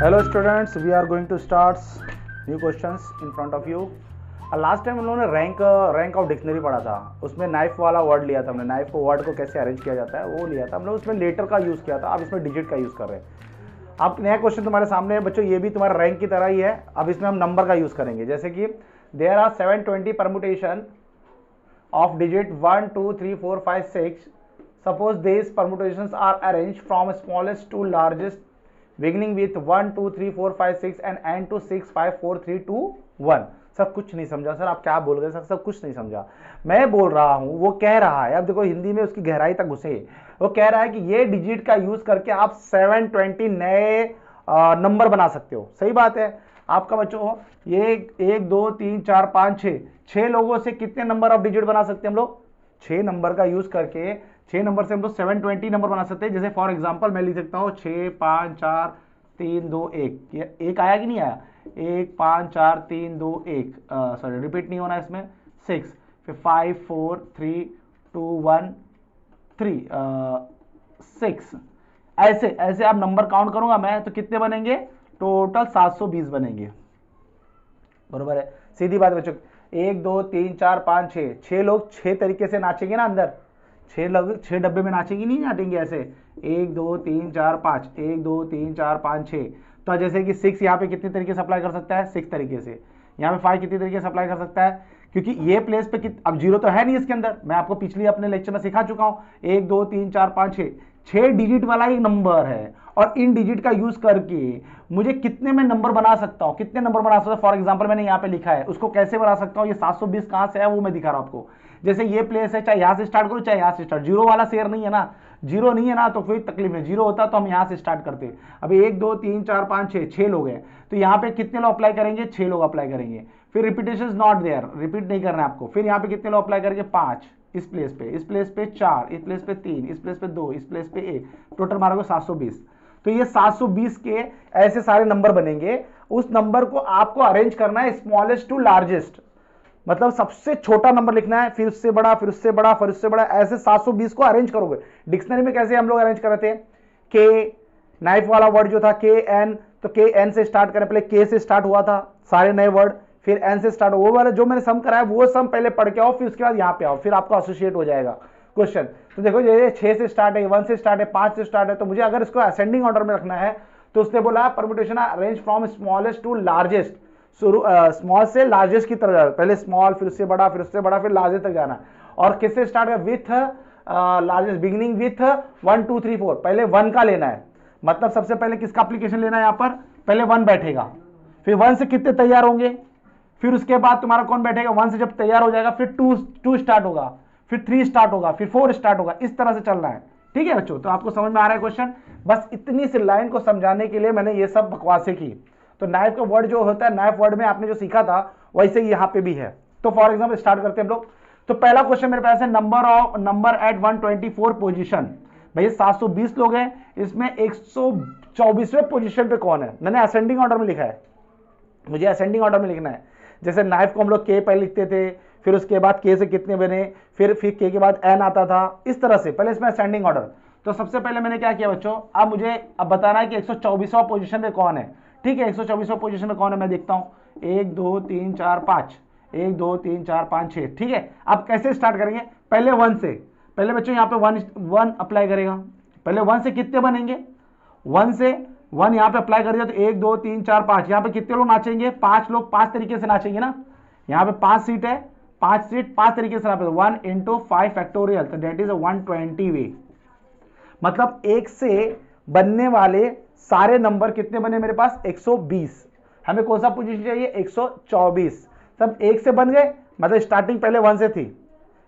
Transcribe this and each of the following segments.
Hello students, we are going to start new questions in front of you. Last time हम लोगों ने rank of dictionary पढ़ा था, उसमें नाइफ वाला वर्ड लिया था हमने, नाइफ को वर्ड को कैसे अरेंज किया जाता है वो लिया था हम लोग, उसमें लेटर का यूज़ किया था, अब इसमें डिजिट का यूज़ कर रहे हैं। अब नया क्वेश्चन तुम्हारे सामने है बच्चों, ये भी तुम्हारा रैंक की तरह ही है, अब इसमें हम नंबर का यूज़ करेंगे। जैसे कि there are 720 permutation of digit 1 2 3 4 5 6. Suppose these permutations are arranged from smallest to largest beginning with 1 2 3 4 5 6 and end to 6 5 4 3 2 1. Sir कुछ नहीं समझा सर, आप क्या बोल रहे हैं सर, कुछ नहीं समझा। मैं बोल रहा हूं, वो कह रहा है, अब देखो हिंदी में उसकी गहराई तक घुसे, वो कह रहा है कि ये डिजिट का यूज करके आप 720 नए नंबर बना सकते हो। सही बात है आपका बच्चों, ये 1 2 3 4 5 6 लोगों से कितने नंबर ऑफ डिजिट बना सकते हैं हम लोग? 6 नंबर का यूज करके 6 नंबर से हम लोग 720 नंबर बना सकते हैं। जैसे फॉर एग्जांपल मैं लिख सकता हूँ 6 5 4 3 2 1, ये एक आया कि नहीं आया? 1 5 4 3 2 1, सॉरी रिपीट नहीं होना इसमें, 6 फिर 5 4 3 2 1 3 6, ऐसे ऐसे आप नंबर काउंट करूंगा मैं तो कितने बनेंगे? टोटल 720 बनेंगे। बरोबर है, सीधी बात बच्चों। 1 2 3 4 5 6 लोग 6 तरीके से नाचेंगे ना अंदर, 6 लोग 6 डब्बे में नाचेंगे, नहीं नाचेंगे ऐसे 1 2 3 4 5 1 2 3 4 5 6। तो जैसे कि 6 यहाँ पे कितने तरीके से अप्लाई कर सकता है? 6 तरीके से। यहाँ पे 5 कितने तरीके से अप्लाई कर सकता है? क्योंकि ये प्लेस पे अब जीरो तो है नहीं इसके अंदर, मैं आपको पिछले अपने लेक्चर में सिखा चुका हूँ। 1 2 3 4 5 6 डिजिट वाला एक नंबर है, और इन डिजिट का यूज करके मुझे कितने में नंबर बना सकता हूं, कितने नंबर बना सकता हूं। फॉर एग्जांपल मैंने यहां पे लिखा है, उसको कैसे बना सकता हूं, ये 720 कहां से है वो मैं दिखा रहा हूं आपको। जैसे ये प्लेस है, चाहे यहां से स्टार्ट करो चाहे यहां से स्टार्ट, जीरो वाला शेयर नहीं है ना, जीरो नहीं है ना तो कोई तकलीफ नहीं, जीरो होता तो हम यहां से स्टार्ट करते। अभी 1 2 3 4 5 6 लोग हैं, तो यहाँ पे कितने लोग अप्लाई करेंगे? 6 लोग अप्लाई करेंगे। फिर रिपीटेशन नॉट देयर, रिपीट नहीं करना है आपको। फिर यहाँ पे कितने लोग अप्लाई करेंगे? 5 इस प्लेस पे, इस प्लेस पे 4, इस प्लेस पे 3, इस प्लेस पे 2, इस प्लेस पे 1, टोटल मारोगे 720। तो ये 720 के ऐसे सारे नंबर बनेंगे। उस नंबर को आपको अरेंज करना है स्मॉलेस्ट टू लार्जेस्ट, मतलब सबसे छोटा नंबर लिखना है, फिर उससे बड़ा, फिर उससे बड़ा, फिर उससे बड़ा, ऐसे 720 को अरेंज करोगे। डिक्शनरी में कैसे हम लोग अरेंज कर रहे थे? के नाइफ वाला वर्ड जो था के एन, तो के एन से स्टार्ट करें, पहले के से स्टार्ट हुआ था सारे नए वर्ड, फिर एन से स्टार्ट, वो वाला जो मैंने सम कराया वो सम पहले पढ़ के आओ, फिर उसके बाद यहाँ पे आओ, फिर आपको एसोसिएट हो जाएगा क्वेश्चन। तो देखो ये 6 से स्टार्ट है, 1 से स्टार्ट है, 5 से स्टार्ट है, तो मुझे अगर इसको असेंडिंग ऑर्डर में रखना है तो उसने बोला permutation arrange from smallest to largest, small से लार्जेस्ट की तरफ जाना, पहले स्मॉल फिर उससे बड़ा, फिर उससे बड़ा, फिर लार्जेस्ट तक जाना। और किससे स्टार्ट है? विथ लार्जेस्ट, बिगिनिंग विथ 1 2 3 4, पहले 1 का लेना है, मतलब सबसे पहले किसका एप्लीकेशन लेना है? यहाँ पर पहले 1 बैठेगा, फिर 1 से कितने तैयार होंगे, फिर उसके बाद तुम्हारा कौन बैठेगा? 1 से जब तैयार हो जाएगा फिर 2 स्टार्ट होगा, फिर 3 स्टार्ट होगा, फिर 4 स्टार्ट होगा, इस तरह से चलना है। ठीक है बच्चों, तो आपको समझ में आ रहा है क्वेश्चन? बस इतनी सी लाइन को समझाने के लिए मैंने ये सब बकवासें की। तो नाइफ का वर्ड जो होता है, नाइफ वर्ड में आपने जो सीखा था वैसे ही यहाँ पे भी है। तो फॉर एग्जाम्पल स्टार्ट करते हैं हम लोग। तो पहला क्वेश्चन मेरे पास है, नंबर एट 124 पोजिशन। भैया 720 लोग हैं, इसमें 124वें पोजिशन पे कौन है? मैंने असेंडिंग ऑर्डर में लिखा है, मुझे असेंडिंग ऑर्डर में लिखना है। जैसे नाइफ को हम लोग के पहले लिखते थे, फिर उसके बाद के से कितने बने, फिर के बाद एन आता था, इस तरह से पहले इसमें असेंडिंग ऑर्डर। तो सबसे पहले मैंने क्या किया बच्चों, अब मुझे बताना है कि 124वां पोजीशन पे कौन है। ठीक है, 124वां पोजीशन पे कौन है मैं देखता हूँ, 1 2 3 4 5, 1 2 3 4 5 6। ठीक है, अब कैसे स्टार्ट करेंगे? पहले 1 से, पहले बच्चों यहाँ पे 1 अप्लाई करेगा, पहले 1 से कितने बनेंगे? 1 से 1 यहाँ पे अप्लाई कर दिया तो 1 2 3 4 5, यहाँ पे कितने लोग नाचेंगे? 5 लोग 5 तरीके से नाचेंगे ना, यहाँ पे 5 सीट है, 5 सीट 5 तरीके से नाचेंगे, 1 × 5 फैक्टोरियल, तो दैट इज 120 वे। मतलब 1 से बनने वाले सारे नंबर कितने बने मेरे पास? 120। हमें कौन सा पोजीशन चाहिए? 124। सब 1 से बन गए, मतलब स्टार्टिंग पहले 1 से थी,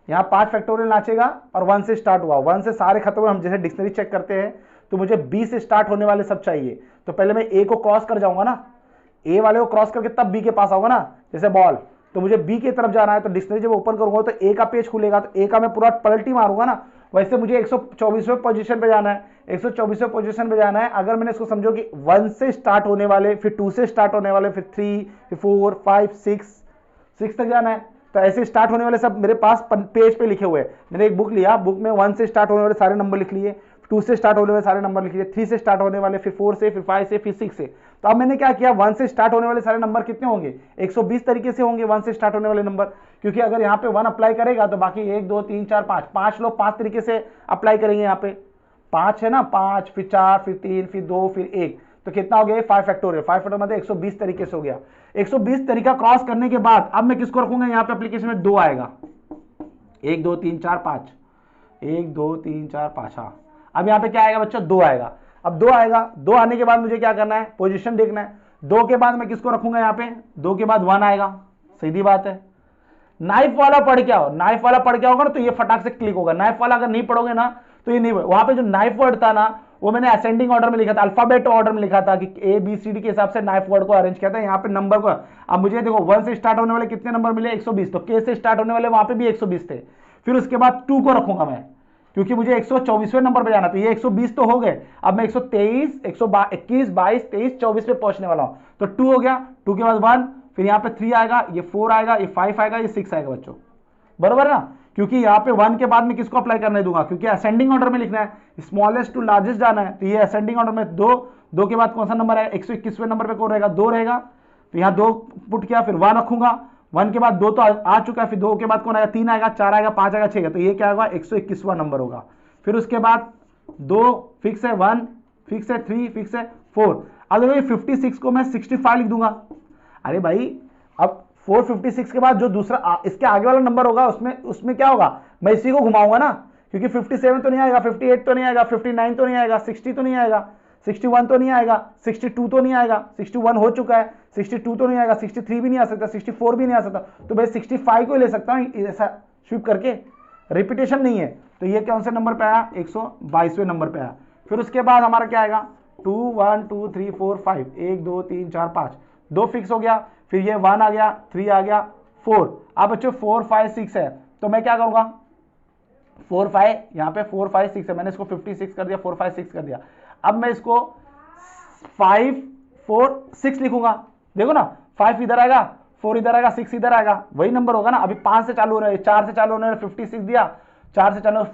यहाँ 5 फैक्टोरियल नाचेगा और 1 से स्टार्ट हुआ, 1 से सारे खत्म हुए। हम जैसे डिक्शनरी चेक करते हैं तो मुझे बी से स्टार्ट होने वाले सब चाहिए, तो पहले मैं ए को क्रॉस कर जाऊंगा ना, ए वाले को क्रॉस करके तब बी के पास आऊंगा ना, जैसे बॉल, तो मुझे बी की तरफ जाना है, तो डिक्शनरी जब ओपन करूंगा तो ए का पेज खुलेगा, तो ए का मैं पूरा पलटी मारूंगा ना, वैसे मुझे 124वें पोजीशन पे जाना है, 124वें पोजीशन पे जाना है। अगर मैंने इसको समझो कि 1 से स्टार्ट होने वाले, फिर 2 से स्टार्ट होने वाले, फिर 3 फिर 4 5 6 तक जाना है, तो ऐसे स्टार्ट होने वाले सब मेरे पास पेज पे लिखे हुए हैं। मैंने एक बुक लिया, बुक में 1 से स्टार्ट होने वाले सारे नंबर लिख लिए, 2 से स्टार्ट होने वाले सारे नंबर लिखिए, 3 से स्टार्ट होने वाले, फिर 4 से, फिर 5 से, फिर 6 से। तो अब मैंने क्या किया, 1 से स्टार्ट होने वाले सारे नंबर कितने होंगे, 120 तरीके से होंगे 1 से स्टार्ट होने वाले नंबर, क्योंकि अगर यहाँ पे 1 अप्लाई करेगा तो बाकी 1 2 3 4 5 5 लोग 5 तरीके से अप्लाई करेंगे। यहाँ पे 5 है ना, 5 फिर 4 फिर 3 फिर 2 फिर 1, तो कितना हो गया 5 फैक्टोरियल, 5 फैक्टोरियल मतलब 120 तरीके से हो गया। 120 तरीका क्रॉस करने के बाद अब मैं किसको रखूंगा, यहाँ पे एप्लीकेशन में 2 आएगा, 1 2 3 4 5, 1 2 3 4 5। हाँ, अब यहाँ पे क्या आएगा बच्चों, 2 आएगा। अब 2 आएगा, 2 आने के बाद मुझे क्या करना है, पोजीशन देखना है। 2 के बाद मैं किसको रखूंगा, यहाँ पे 2 के बाद 1 आएगा, सीधी बात है। नाइफ वाला पढ़ क्या हो, नाइफ वाला पढ़ क्या होगा ना, तो ये फटाक से क्लिक होगा। नाइफ वाला अगर नहीं पढ़ोगे ना तो ये नहीं, वहां पे जो नाइफ वर्ड था ना वो मैंने असेंडिंग ऑर्डर में लिखा था, अल्फाबेट ऑर्डर में लिखा था कि ABCD के हिसाब से नाइफ वर्ड को अरेंज किया था। यहाँ पे नंबर को, अब मुझे देखो 1 से स्टार्ट होने वाले कितने नंबर मिले, 120, तो K से स्टार्ट होने वाले वहां पे भी 120 थे। फिर उसके बाद 2 को रखूंगा मैं, क्योंकि मुझे 124वें नंबर पे जाना, तो ये 120 तो हो गए। अब मैं 123 121 22 23 24 पे पहुंचने वाला हूं, तो 2 हो गया, 2 के बाद 1, फिर यहाँ पे 3 आएगा, ये 4 आएगा, ये 5 आएगा, ये 6 आएगा बच्चों, बरोबर ना। क्योंकि यहाँ पे 1 के बाद में किसको अप्लाई करने दूंगा, क्योंकि असेंडिंग ऑर्डर में लिखना है, स्मॉलेस्ट टू लार्जेस्ट जाना है, तो ये असेंडिंग ऑर्डर में 2 के बाद कौन सा नंबर है, 121वें नंबर पे कौन रहेगा, 2 रहेगा। तो यहाँ 2 पुट किया, फिर 1 रखूंगा, 1 के बाद 2 तो आ चुका है, फिर 2 के बाद कौन आएगा, 3 आएगा, 4 आएगा, 5 आएगा, 6 आएगा, तो ये क्या होगा, 121वां नंबर होगा। फिर उसके बाद 2 फिक्स है, 1 फिक्स है, 3 फिक्स है, 4। अब देखो 56 को मैं 65 लिख दूंगा। अरे भाई अब 456 के बाद जो दूसरा इसके आगे वाला नंबर होगा उसमें क्या होगा, मैं इसी को घुमाऊंगा ना, क्योंकि 57 तो नहीं आएगा, 58 तो नहीं आएगा, 59 तो नहीं आएगा, 60 तो नहीं आएगा, 61 तो नहीं आएगा, 62 तो नहीं आएगा, 61 हो चुका है, 62 तो नहीं आएगा, 63 भी नहीं आ सकता, 64 भी नहीं आ सकता, तो भाई 65 को ले सकता हूँ ऐसा स्वीप करके, रिपीटेशन नहीं है। तो ये कौन से नंबर पे आया, 122वें नंबर पे आया। फिर उसके बाद हमारा क्या आएगा, 2 1 2 3 4 5, 1 2 3 4 5, 2 फिक्स हो गया, फिर ये 1 आ गया, 3 आ गया, 4। अब बच्चों 4 5 6 है, तो मैं क्या करूंगा, 4 5 यहाँ पे 4 5 6 है, मैंने इसको 56 कर दिया, 4 5 6 कर दिया। अब मैं इसको 5 4 6 लिखूंगा, देखो ना 5 इधर आएगा, 4 इधर आएगा, 6 इधर आएगा, वही नंबर होगा ना। अभी 5 से चालू हो रहा है, 4 से चालू होने वाला 56 दिया, 4 से चालू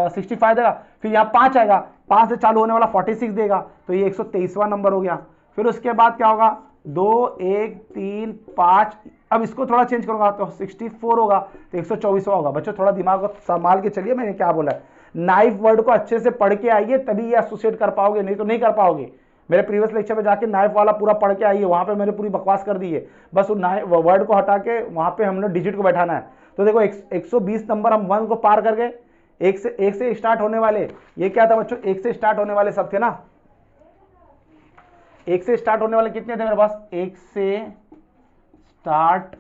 65 देगा, फिर यहाँ 5 आएगा, 5 से चालू होने वाला 46 देगा, तो ये 123वां नंबर हो गया। फिर उसके बाद क्या होगा, 2 1 3 5, अब इसको थोड़ा चेंज करूंगा तो 64 होगा, तो 124वां होगा। बच्चों थोड़ा दिमाग को संभाल के चलिए, मैंने क्या बोला है, नाइफ वर्ड को अच्छे से पढ़ के आइए तभी ये एसोसिएट कर पाओगे, नहीं तो नहीं कर पाओगे। मेरे प्रीवियस लेक्चर में जाके नाइफ वाला पूरा पढ़ के आइए, वहां पे मैंने पूरी बकवास कर दी है, बस नाइफ वर्ड को हटा के वहां पे हमने डिजिट को बैठाना है। तो देखो 120 नंबर हम 1 को पार कर गए, एक से स्टार्ट होने वाले, ये क्या था बच्चों, 1 से स्टार्ट होने वाले सब थे ना, 1 से स्टार्ट होने वाले कितने थे मेरे पास, 1 से स्टार्ट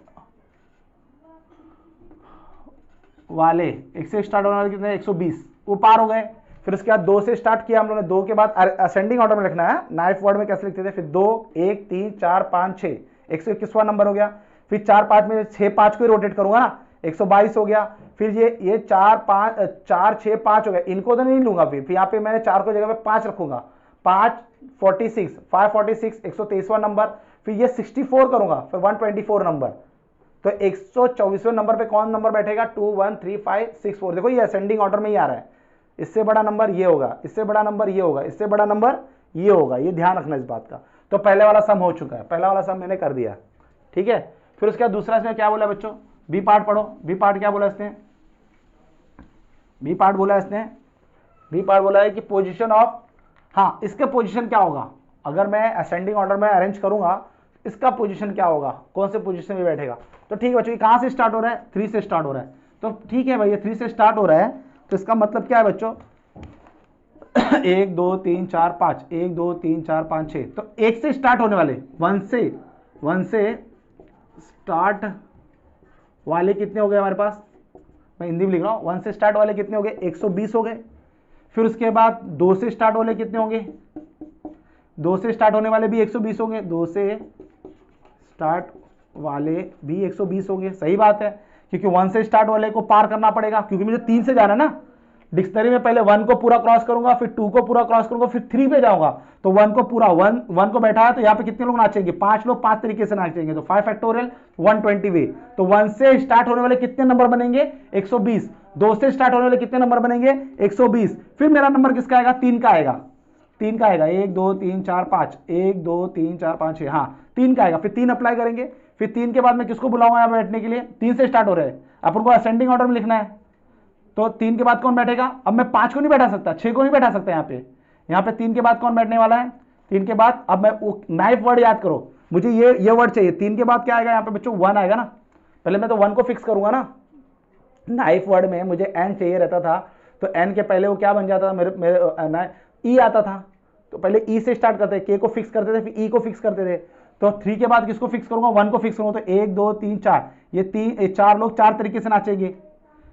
वाले, 1 से स्टार्ट होने वाले कितने, 120, वो पार हो गए। फिर उसके बाद 2 से स्टार्ट किया हम लोगों ने, 2 के बाद असेंडिंग ऑर्डर में लिखना है, नाइफ वर्ड में कैसे लिखते थे, फिर 2 1 3 4 5 6, 121वां नंबर हो गया। फिर 4 5 में 6 5 को ही रोटेट करूंगा ना, 122 हो गया। फिर ये 4 5 4 6 5 हो गया, इनको तो नहीं लूंगा, फिर यहाँ पे मैंने 4 को जगह पे 5 रखूंगा, 5 46 546 123वां नंबर। फिर ये 64 करूंगा, फिर 124 नंबर, तो 124वें नंबर पे कौन नंबर बैठेगा, 2 1 3 5 6 4। देखो ये असेंडिंग ऑर्डर में ही आ रहा है, इससे बड़ा नंबर ये होगा, इससे बड़ा नंबर ये होगा, इससे बड़ा नंबर ये होगा, ये ध्यान रखना इस बात का। तो पहले वाला सम हो चुका है, पहला वाला सम मैंने कर दिया, ठीक है। फिर उसके बाद दूसरा इसमें क्या बोला बच्चों, बी पार्ट पढ़ो। बी पार्ट क्या बोला इसने, बी पार्ट बोला इसने, बी पार्ट बोला है कि पोजीशन ऑफ, हाँ इसके पोजीशन क्या होगा, अगर मैं असेंडिंग ऑर्डर में अरेंज करूंगा इसका पोजीशन क्या होगा, कौन से पोजीशन में बैठेगा। तो ठीक है बच्चों, कहां से स्टार्ट हो रहा है, 3 से स्टार्ट हो रहा है, तो ठीक है भाई, 3 से स्टार्ट हो रहा है, तो इसका मतलब क्या है बच्चों 1 2 3 4 5, 1 2 3 4 5 6, तो 1 से स्टार्ट होने वाले 1 से स्टार्ट वाले कितने हो गए हमारे पास, मैं हिंदी में लिख रहा हूं, 1 से स्टार्ट वाले कितने हो गए, 120 हो गए। फिर उसके बाद 2 से स्टार्ट वाले कितने होंगे, 2 से स्टार्ट होने वाले भी 120 होंगे, 2 से स्टार्ट वाले भी 120 होंगे, सही बात है, क्योंकि 1 से स्टार्ट वाले को पार करना पड़ेगा, क्योंकि मुझे 3 से जाना है ना, डिक्शनरी में पहले 1 को पूरा क्रॉस करूंगा, फिर 2 को पूरा क्रॉस करूंगा, फिर 3 पे जाऊंगा, तो 1 को पूरा 1 को बैठा है तो यहाँ पे कितने लोग नाचेंगे, 5 लोग 5 तरीके से नाचेंगे, तो 5 फैक्टोरियल 120 वे। तो 1 से स्टार्ट होने वाले कितने नंबर बनेंगे, 120। 2 से स्टार्ट होने वाले कितने नंबर बनेंगे, 120। फिर मेरा नंबर किसका आएगा, 3 का आएगा, 3 का आएगा, 1 2 3 4 5, 1 2 3 4 5 6, हाँ 3 का आएगा। फिर 3 अप्लाई करेंगे, फिर 3 के बाद मैं किसको बुलाऊंगा यहाँ बैठने के लिए, 3 से स्टार्ट हो रहे हैं, अपन को असेंडिंग ऑर्डर में लिखना है, तो 3 के बाद कौन बैठेगा, अब मैं 5 को नहीं बैठा सकता, 6 को नहीं बैठा सकता, यहाँ पे 3 के बाद कौन बैठने वाला है, 3 के बाद, अब मैं नाइफ वर्ड याद करो, मुझे ये वर्ड चाहिए, 3 के बाद क्या आएगा यहाँ पे बच्चों, 1 आएगा ना, पहले मैं तो 1 को फिक्स करूंगा ना, नाइफ वर्ड में मुझे एन चाहिए रहता था, तो एन के पहले वो क्या बन जाता था, मेरे ई आता था, तो पहले ई से स्टार्ट करते थे, के को फिक्स करते थे, फिर ई को फिक्स करते थे, तो 3 के बाद किसको फिक्स करूंगा, 1 को फिक्स करूंगा, तो 1 2 3 4, ये 4 लोग 4 तरीके से नाचेंगे,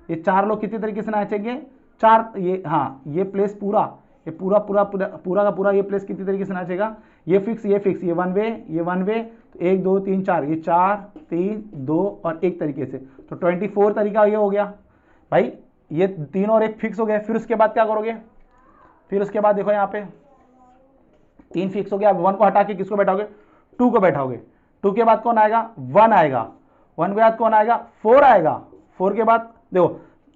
ये 4 लोग कितने तरीके से नाचेंगे, 4, ये हाँ ये प्लेस पूरा, ये पूरा पूरा पूरा पूरा का पूरा ये प्लेस कितने तरीके से नाचेगा, ये फिक्स, ये 1 वे, ये 1 वे, तो 1 2 3 4, ये 4 3 2 और 1 तरीके से, तो 24 तरीका ये हो गया भाई, ये 3 और 1 फिक्स हो गया। फिर उसके बाद क्या करोगे, फिर उसके बाद देखो यहाँ पे 3 फिक्स हो गया, अब 1 को हटा के किसको बैठाओगे, 2 को बैठाओगे, 2 के बाद कौन आएगा, 1 आएगा, 1 के बाद कौन आएगा, 4 आएगा, 4 के बाद देखो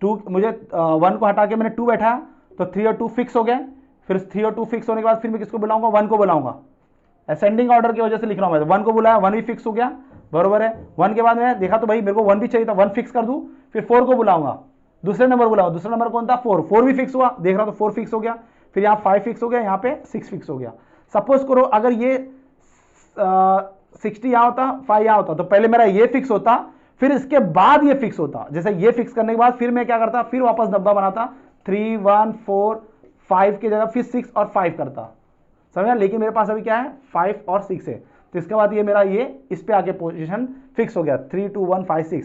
2, मुझे 1 को हटा के मैंने 2 बैठा, तो 3 और 2 फिक्स हो गए, फिर 3 और 2 फिक्स होने के बाद फिर मैं किसको बुलाऊंगा, 1 को बुलाऊंगा, असेंडिंग ऑर्डर की वजह से लिख रहा हूं मैं, 1 को बुलाया, 1 भी फिक्स हो गया, बरोबर है। 1 के बाद मैं देखा तो भाई मेरे को 1 भी चाहिए था, 1 फिक्स कर दूं, फिर 4 को बुलाऊंगा, दूसरे नंबर बुलाऊंगा, दूसरा नंबर कौन था, 4 भी फिक्स हुआ, देख रहा हूं तो 4 फिक्स हो गया, फिर यहाँ 5 फिक्स हो गया, यहाँ पे 6 फिक्स हो गया। सपोज करो अगर ये 60 यहाँ होता, 5 यहाँ होता, तो पहले मेरा ये फिक्स होता, फिर इसके बाद ये फिक्स होता, जैसे ये फिक्स करने के बाद फिर मैं क्या करता, फिर वापस डब्बा बनाता, 3 1 4 5 की जगह फिर 6 और 5 करता, समझा। लेकिन मेरे पास अभी क्या है, 5 और 6 है, तो इसके बाद ये मेरा ये इस पे आके पोजीशन फिक्स हो गया, 3 2 1 5 6।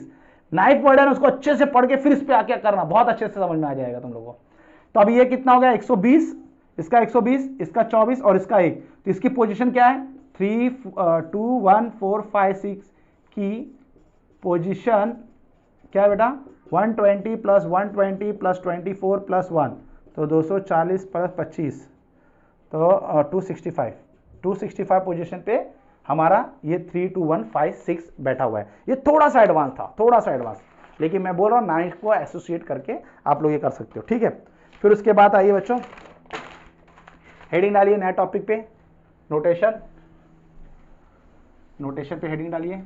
नाइफ वर्ड है उसको अच्छे से पढ़ के फिर इस पे आके करना, बहुत अच्छे से समझ में आ जाएगा तुम लोगों को। तो अभी ये कितना हो गया, 120, इसका 120, इसका 24 और इसका 1, तो इसकी पोजीशन क्या है, 3 2 1 4 5 6 की पोजीशन क्या है बेटा, 120 प्लस 120 प्लस 24 प्लस 1, तो 240 प्लस 25, तो 265 पोजीशन पे हमारा ये 3 2 1 5 6 बैठा हुआ है। ये थोड़ा सा एडवांस था, थोड़ा सा एडवांस, लेकिन मैं बोल रहा हूँ नाइफ को एसोसिएट करके आप लोग ये कर सकते हो, ठीक है। फिर उसके बाद आइए बच्चों, हेडिंग डालिए नया टॉपिक पे, नोटेशन पे हेडिंग डालिए।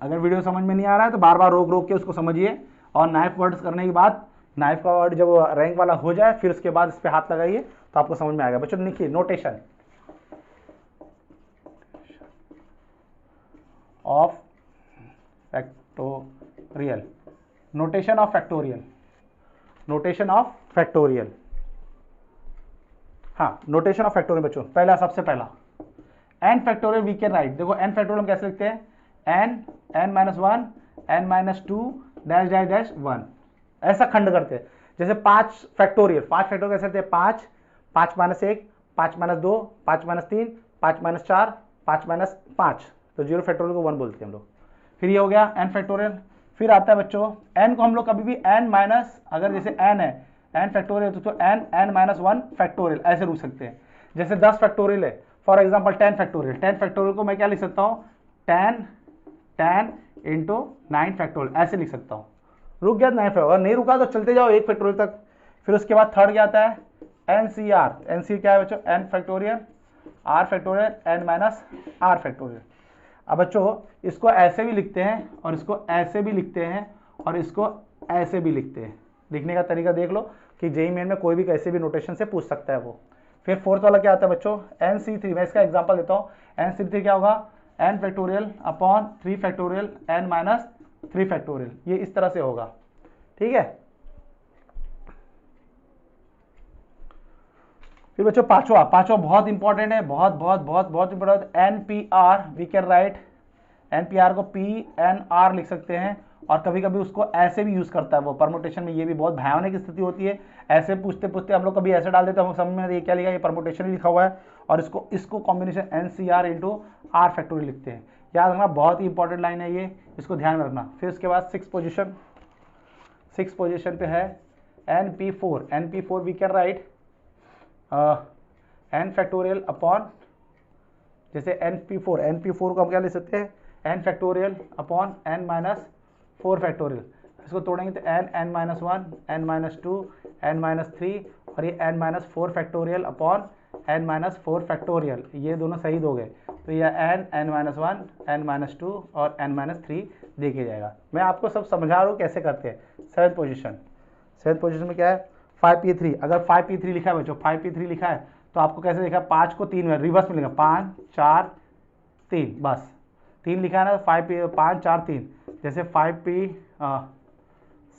अगर वीडियो समझ में नहीं आ रहा है तो बार बार रोक रोक के उसको समझिए, और नाइफ वर्ड्स करने के बाद, नाइफ का वर्ड जब रैंक वाला हो जाए फिर उसके बाद इस पे हाथ लगाइए तो आपको समझ में आएगा। बच्चों लिखिए notation of factorial, notation of factorial, notation of factorial, हाँ नोटेशन ऑफ फैक्टोरियल। बच्चों पहला, सबसे पहला n factorial we can write, देखो एन फैक्टोरियल हम कैसे लिखते हैं, n minus 1 n minus 2 dash dash dash 1, ऐसा खंड करते हैं। जैसे 5 फैक्टोरियल कैसे लिखते हैं, 5 minus 1 5 minus 2 5 minus 3 5 minus 4 5 minus 5, तो 0 फैक्टोरियल को 1 बोलते हैं हम लोग। फिर ये हो गया एन फैक्टोरियल। फिर आता है बच्चों एन को हम लोग कभी भी एन माइनस, अगर जैसे एन है एन फैक्टोरियल तो एन माइनस 1 फैक्टोरियल ऐसे लिख सकते हैं। जैसे 10 फैक्टोरियल है, फॉर एग्जांपल 10 फैक्टोरियल, 10 फैक्टोरियल को मैं क्या लिख सकता हूँ, 10 इंटू 9 फैक्टोरियल ऐसे लिख सकता हूँ। रुक गया 9 फैक्टोरियल, नहीं रुका तो चलते जाओ 1 फैक्टोरियल तक। फिर उसके बाद थर्ड क्या आता है, एनसीआर, एनसी क्या है बच्चों, n factorial r factorial n minus r factorial. अब बच्चों इसको ऐसे भी लिखते हैं और इसको ऐसे भी लिखते हैं और इसको ऐसे भी लिखते हैं, लिखने का तरीका देख लो कि जेईई मेन में कोई भी कैसे भी नोटेशन से पूछ सकता है वो। फिर फोर्थ वाला क्या आता है बच्चों, NC3, मैं इसका एग्जांपल देता हूँ। NC3 क्या होगा, n factorial upon 3 factorial n minus 3 factorial, ये इस तरह से होगा, ठीक है। फिर बच्चों पांचवा बहुत इंपॉर्टेंट है, बहुत important, NPR we can write, NPR को PNR लिख सकते हैं और कभी कभी उसको ऐसे भी यूज़ करता है वो परमुटेशन में। ये भी बहुत भयानक स्थिति होती है, ऐसे पूछते पूछते हम लोग कभी ऐसे डाल देते हैं, हम समझ में ये क्या लिखा है, ये परमुटेशन लिखा हुआ है, और इसको combination NCR into r factorial लिखते हैं। याद रखना, बहुत ही इंपॉर्टेंट लाइन है ये, इसको ध्यान में रखना। फिर उसके बाद सिक्स पोजिशन पे है NP4 we can write n factorial upon, जैसे NP4 को हम क्या ले सकते हैं, n factorial upon n minus 4 factorial. इसको तोड़ेंगे तो n minus 1, n minus 2, n minus 3 और ये n minus 4 factorial upon n minus 4 factorial, ये दोनों शहीद हो गए, तो ये n माइनस 1, n माइनस 2 और n माइनस 3 देखे जाएगा। मैं आपको सब समझा रहा हूँ कैसे करते हैं। सेवन्थ पोजीशन में क्या है, 5p3। अगर 5p3 लिखा है बच्चों, 5p3 लिखा है तो आपको कैसे लिखा है, 5 को 3 में रिवर्स में लिखा, 5 4 3, बस 3 लिखा है ना, 5 4 3। जैसे 5p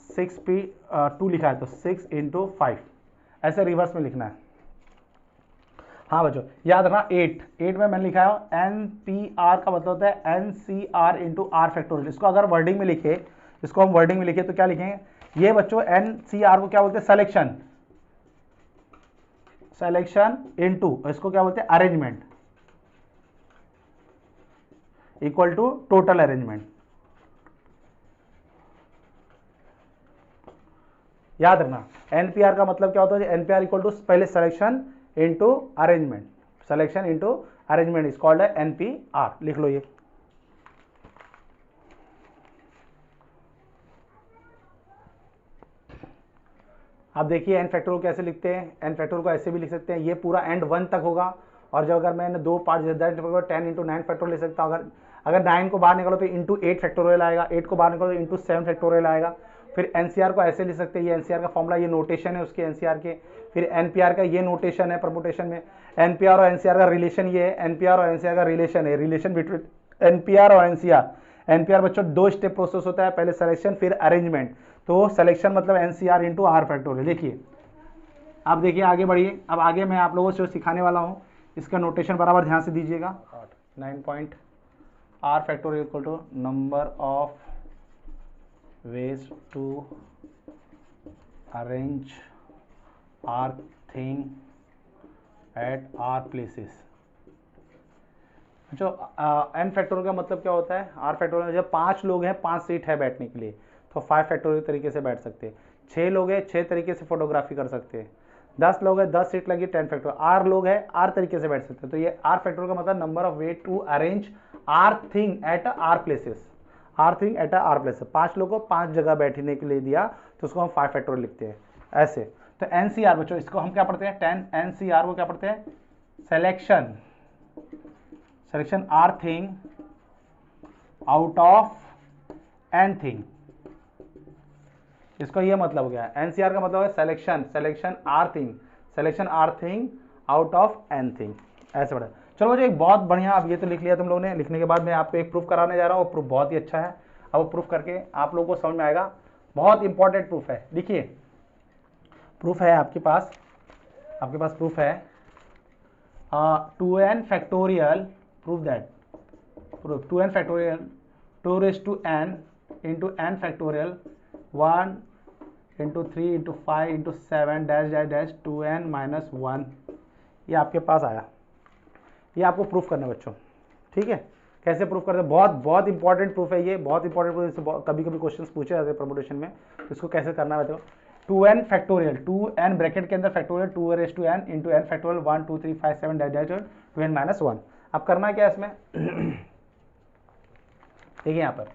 6p 2 लिखा है तो 6 इंटू 5, ऐसे रिवर्स में लिखना है। हाँ बच्चों याद रखना, 8 में मैंने लिखा है NPR का मतलब होता है NCR इंटू आर फैक्टोरियल। इसको अगर वर्डिंग में लिखे, इसको हम वर्डिंग में लिखे तो क्या लिखेंगे, ये बच्चों NCR को क्या बोलते हैं, सिलेक्शन इनटू, इसको क्या बोलते हैं, arrangement, equal to total arrangement. याद रखना NPR का मतलब क्या होता है, NPR इक्वल टू पहले selection into arrangement, selection into arrangement is called है NPR। लिख लो ये। अब देखिए n फैक्टोरियल कैसे लिखते हैं, n फैक्टोरियल को ऐसे भी लिख सकते हैं, ये पूरा एंड 1 तक होगा, और जब अगर मैंने 2 पार्ट 10 इंटू 9 फैक्टोरियल ले सकता हूँ। अगर 9 को बाहर निकालो तो इंटू 8 फैक्टोरियल आएगा, 8 को बाहर निकालो तो इंटू 7 फैक्टोरियल आएगा। फिर NCR को ऐसे लिख सकते हैं, ये NCR का फॉर्मूला, ये नोटेशन है उसके NCR के। फिर NPR का ये नोटेशन है परमुटेशन में। NPR और NCR का रिलेशन ये है, NPR और NCR का रिलेशन है, रिलेशन बिटवीन NPR और NCR। NPR बच्चों 2 स्टेप प्रोसेस होता है, पहले सिलेक्शन फिर अरेंजमेंट। तो सिलेक्शन मतलब NCR इंटू आर फैक्टोरियल। देखिए अब देखिए आगे बढ़िए, अब आगे मैं आप लोगों से सिखाने वाला हूँ, इसका नोटेशन बराबर ध्यान से दीजिएगा। 9 point r factorial equal to number of ways to arrange r thing at r places। जो n फैक्टोरियल का मतलब क्या होता है, r फैक्टोरियल जब 5 लोग हैं 5 सीट है बैठने के लिए तो 5 फैक्टोरियल तरीके से बैठ सकते हैं। 6 लोग हैं 6 तरीके से फोटोग्राफी कर सकते हैं। 10 लोग हैं 10 सीट लगी 10 फैक्टोरियल। r लोग हैं r तरीके से बैठ सकते हैं। तो ये r फैक्टोरियल का मतलब number of way to arrange r thing at r places, r thing at r places. 5 लोगों को 5 जगह बैठने के लिए दिया तो उसको हम 5 फैक्टोरियल लिखते हैं ऐसे। तो NCR बच्चों इसको हम क्या पढ़ते हैं, 10 NCR को क्या पढ़ते हैं, selection r thing out of n thing. इसका ये मतलब हो गया, NCR का मतलब है selection r thing out of n thing, ऐसे पढ़ा। चलो मुझे एक बहुत बढ़िया, अब ये तो लिख लिया तुम लोगों ने, लिखने के बाद मैं आपको एक प्रूफ कराने जा रहा हूँ। प्रूफ बहुत ही अच्छा है, अब वो प्रूफ करके आप लोगों को समझ में आएगा, बहुत इंपॉर्टेंट प्रूफ है। देखिए प्रूफ है आपके पास प्रूफ है 2n factorial, proof that 2n factorial 2 raise to n into n factorial 1 into 3 into 5 into 7 dash dash dash 2n minus 1, ये आपके पास आया। ये आपको प्रूफ करना है बच्चों, ठीक है। कैसे प्रूफ करते हैं, बहुत इंपॉर्टेंट प्रूफ है ये, बहुत इंपॉर्टेंट प्रूफ। कभी कभी क्वेश्चंस पूछे जाते हैं परमुटेशन में, तो इसको कैसे करना है बताओ। 2n फैक्टोरियल, 2n ब्रैकेट के अंदर factorial 2 raise to n into n factorial 1 2 3 5 7 dash dash 2n minus 1। अब करना क्या है इसमें देखिए यहाँ पर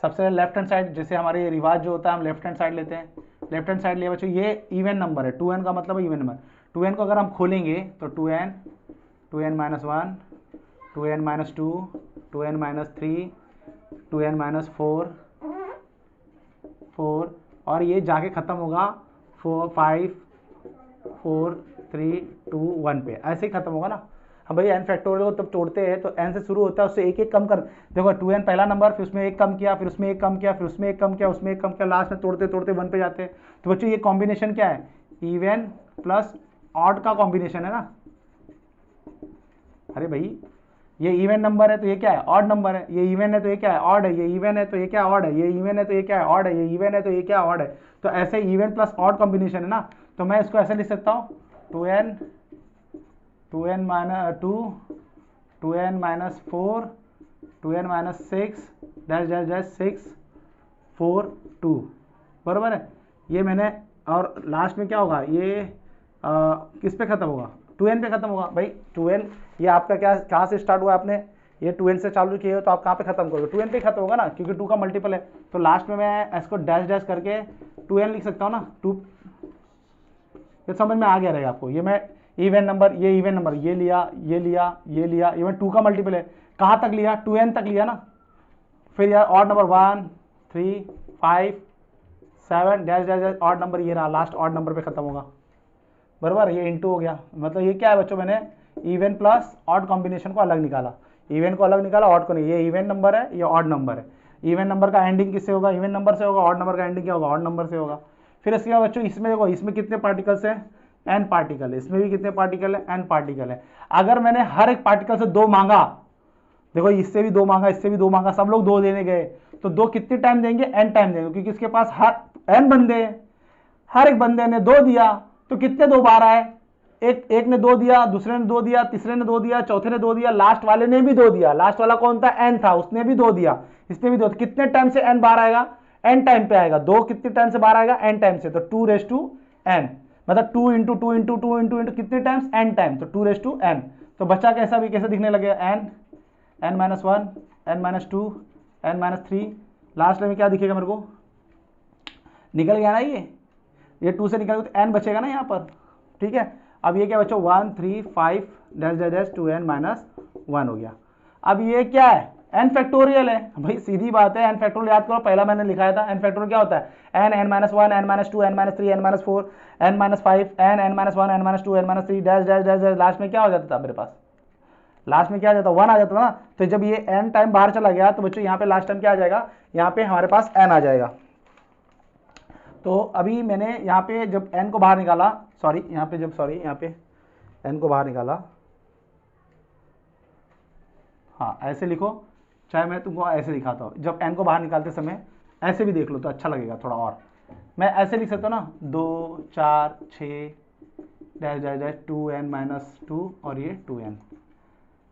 सबसे लेफ्ट हैंड साइड, जैसे हमारे रिवाज जो होता है हम लेफ्ट हैंड साइड लेते हैं। लेफ्ट हैंड साइड लिया बच्चों, ये इवन नंबर है, 2n का मतलब है इवन नंबर। 2n को अगर हम खोलेंगे तो 2n minus 1, 2n minus 2, 2n minus 3, 2n minus 4 और ये जाके खत्म होगा 4 5 4 3 2 1 पे, ऐसे ही खत्म होगा ना। हम भाई n फैक्टोरियल को तब तोड़ते हैं तो n से शुरू होता है, उससे एक एक कम कर, देखो 2n पहला नंबर, फिर उसमें एक कम किया, फिर उसमें एक कम किया, फिर उसमें एक कम किया, उसमें एक कम किया, लास्ट में तोड़ते तोड़ते 1 पे जाते हैं। तो बच्चों ये कॉम्बिनेशन क्या है, इवन प्लस ऑड का कॉम्बिनेशन है ना। अरे भाई ये इवन नंबर है तो ये क्या है, ऑड नंबर है। ये इवन है तो ये क्या है, ऑड है। ये इवन है तो ये क्या ऑड है। ये इवन है तो ये क्या है, ऑड है। ये इवन है तो ये क्या ऑड है। तो ऐसे इवन प्लस ऑड कॉम्बिनेशन है ना, तो मैं इसको ऐसे लिख सकता हूँ 2n 2n minus 2n minus 4 2n minus 6 dash dash dash 6 4 2, बराबर है। ये मैंने, और लास्ट में क्या होगा, ये किस पे खत्म होगा, 2n पे खत्म होगा भाई। 2n ये आपका क्या, कहाँ से स्टार्ट हुआ आपने, ये 2n से चालू किए हो तो आप कहाँ पे खत्म करोगे, 2n पे खत्म होगा ना, क्योंकि 2 का मल्टीपल है। तो लास्ट में मैं इसको डैश डैश करके 2n लिख सकता हूँ ना, 2। ये समझ में आ गया रहेगा आपको। ये मैं इवन नंबर, ये इवन नंबर, ये लिया ये लिया ये लिया, ये मैं 2 का मल्टीपल है, कहाँ तक लिया, 2n तक लिया ना। फिर यार odd number 1 3 5 7 dash dash dash, odd number ये रहा, लास्ट ऑड नंबर पे खत्म होगा, बराबर। ये इंटू हो गया। मतलब ये क्या है बच्चों, मैंने इवन प्लस ऑड कॉम्बिनेशन को अलग निकाला, इवन को अलग निकाला, ऑड को नहीं। ये इवन नंबर है, ये ऑड नंबर है। इवन नंबर का एंडिंग किससे होगा, इवन नंबर से होगा। ऑड नंबर का एंडिंग क्या होगा, ऑड नंबर से होगा। फिर इसके बाद बच्चों इसमें देखो, इसमें कितने पार्टिकल्स हैं, एन पार्टिकल है। इसमें भी कितने पार्टिकल है, एन पार्टिकल है। अगर मैंने हर एक पार्टिकल से 2 मांगा, देखो इससे भी 2 मांगा, इससे भी 2 मांगा, सब लोग 2 देने गए, तो 2 कितने टाइम देंगे, एन टाइम देंगे, क्योंकि इसके पास हर एन बंदे हैं, हर एक बंदे ने 2 दिया, तो कितने 2 बार आए, एक ने 2 दिया, दूसरे ने 2 दिया, तीसरे ने 2 दिया, चौथे ने 2 दिया, लास्ट वाले ने भी 2 दिया। लास्ट वाला कौन था, एन था, उसने भी 2 दिया, इसने भी 2। कितने टाइम से एन बार आएगा, एन टाइम पे आएगा। 2 कितने टाइम से बार आएगा, एन टाइम से। तो 2 मतलब 2 इंटू 2 इंटू 2 इंटू इंटू कितने टाइम्स, एन टाइम, तो 2 तो बच्चा कैसा भी कैसे दिखने लगेगा, n minus 1 n minus 2 n minus 3, last में क्या दिखेगा मेरे को, निकल गया ना ये 2 से निकल गया तो एन बचेगा ना यहाँ पर, ठीक है। अब ये क्या बच्चों 1 3 5 dash dash dash 2n minus 1 हो गया। अब ये क्या है, एन फैक्टोरियल है भाई, सीधी बात है। एन फैक्टोरियल याद करो, पहला मैंने लिखाया था। एन फैक्टोरियल क्या होता है, n minus 1 n minus 2 n minus 3 n minus 4 n minus 5 n minus 1 n minus 2 n minus 3 dash dash dash dash, last में क्या हो जाता था मेरे पास, लास्ट में क्या आ जाता, 1 आ जाता ना। तो जब ये एन टाइम बाहर चला गया तो बच्चों यहाँ पे लास्ट टाइम क्या आ जाएगा, यहाँ पे हमारे पास एन आ जाएगा। तो अभी मैंने यहाँ पे जब n को बाहर निकाला, यहाँ पे n को बाहर निकाला, हाँ ऐसे लिखो, चाहे मैं तुमको ऐसे दिखाता हूँ। जब n को बाहर निकालते समय ऐसे भी देख लो तो अच्छा लगेगा थोड़ा। और मैं ऐसे लिख सकता हूँ ना, 2 4 6 dash dash dash 2n minus 2 और ये 2n,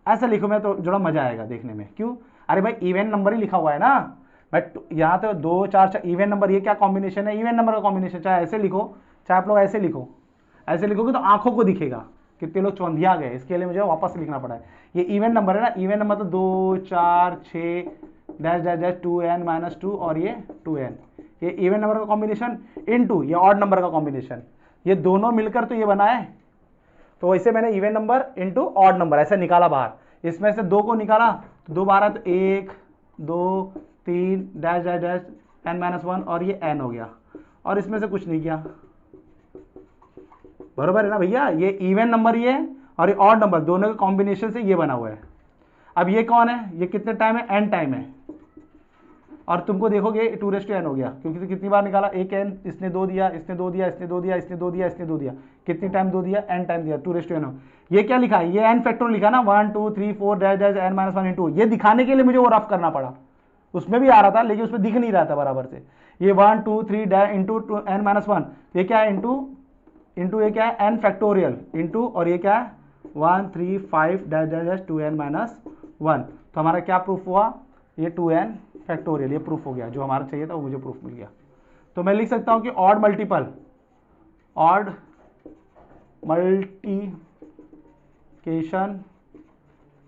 ऐसा लिखो मैं तो थोड़ा मजा आएगा देखने में। क्यों, अरे भाई इवन नंबर ही लिखा हुआ है ना। मैं यहाँ तो 2 4 4 इवन नंबर, ये क्या कॉम्बिनेशन है, इवन नंबर का कॉम्बिनेशन। चाहे ऐसे लिखो, चाहे आप लोग ऐसे लिखो, ऐसे लिखोगे तो आंखों को दिखेगा कितने लोग चौंधिया गए, इसके लिए मुझे वापस लिखना पड़ा है। ये इवन नंबर है ना, इवन नंबर तो 2 4 6 dash dash dash 2n minus 2 और ये 2n, ये इवन नंबर का कॉम्बिनेशन इनटू ये ऑड नंबर का कॉम्बिनेशन, ये दोनों मिलकर तो ये बना है। तो वैसे मैंने even number into odd number ऐसे निकाला बाहर। इसमें से 2 को निकाला तो 2 बारह तो 1 2 3 dash dash dash n minus 1 और ये n हो गया, और इसमें से कुछ नहीं किया, बरोबर है ना भैया। ये इवन नंबर ये और ये ऑड नंबर दोनों के कॉम्बिनेशन से ये बना हुआ है। अब ये कौन है, ये कितने टाइम है, n टाइम है। और तुमको देखोगे 2n हो गया, क्योंकि कितनी बार निकाला, एक n, इसने 2 दिया, इसने 2 दिया, इसने 2 दिया, इसने 2 दिया, इसने 2 दिया, कितनी टाइम 2 दिया, n टाइम दिया, 2n। ये क्या लिखा है, ये n फैक्टर लिखा ना, 1 2 3 4 dash dash n minus 1 into, ये दिखाने के लिए मुझे वो रफ करना पड़ा। उसमें भी आ रहा था लेकिन उसमें दिख नहीं रहा था बराबर से। ये 1 2 3 डैश इंटू n माइनस 1, ये क्या है, इंटू ये क्या है, n फैक्टोरियल इंटू, और ये क्या है 1 3 5 dash dash dash 2n minus 1। तो हमारा क्या प्रूफ हुआ, ये 2n फैक्टोरियल, ये प्रूफ हो गया। जो हमारा चाहिए था वो मुझे प्रूफ मिल गया। तो मैं लिख सकता हूं कि odd multiplication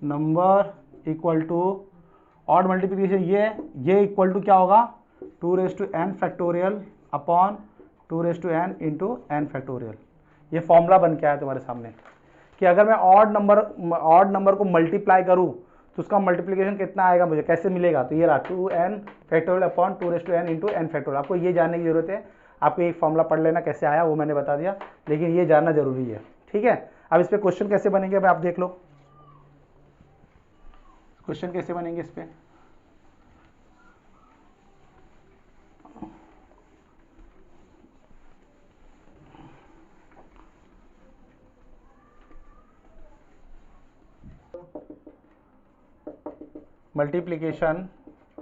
number equal to, odd multiplication ये इक्वल टू क्या होगा, 2n factorial upon 2n into n factorial. ये फॉर्मूला बन के आया तुम्हारे सामने कि अगर मैं ऑड नंबर को मल्टीप्लाई करूं तो उसका मल्टीप्लिकेशन कितना आएगा, मुझे कैसे मिलेगा। तो ये रहा 2n factorial upon 2n into n factorial. आपको ये जानने की जरूरत है, आपको एक फॉर्मूला पढ़ लेना कैसे आया वो मैंने बता दिया, लेकिन ये जानना जरूरी है, ठीक है। अब इस पे क्वेश्चन कैसे बनेंगे, अब आप देख लो क्वेश्चन कैसे बनेंगे इस पे। मल्टीप्लीकेशन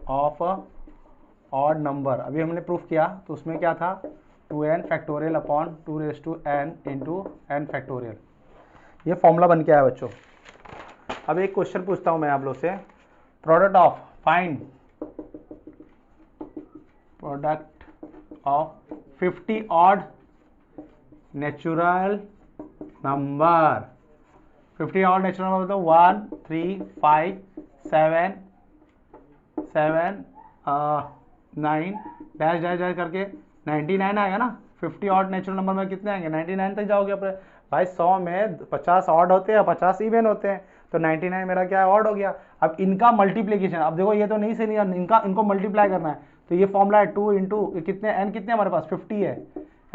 ऑफ ऑड नंबर, अभी हमने प्रूफ किया तो उसमें क्या था 2n factorial upon 2 raise to n into n factorial, ये फॉर्मूला बन के आया बच्चों। अब एक क्वेश्चन पूछता हूं मैं आप लोग से, product of find product of 50 odd natural number. 50 odd natural number तो 1 3 5 7 7 9 डैश डैश डैश करके 99 आएगा ना। 50 ऑड नेचुरल नंबर में कितने आएंगे, 99 तक जाओगे अपने भाई। 100 में 50 ऑड होते हैं, 50 इवन होते हैं, तो 99 मेरा क्या ऑड हो गया। अब इनका मल्टीप्लीकेशन, अब देखो ये तो नहीं से नहीं, इनको मल्टीप्लाई करना है, तो ये फॉर्मूला है 2 इंटू कितने n कितने हमारे पास 50 है,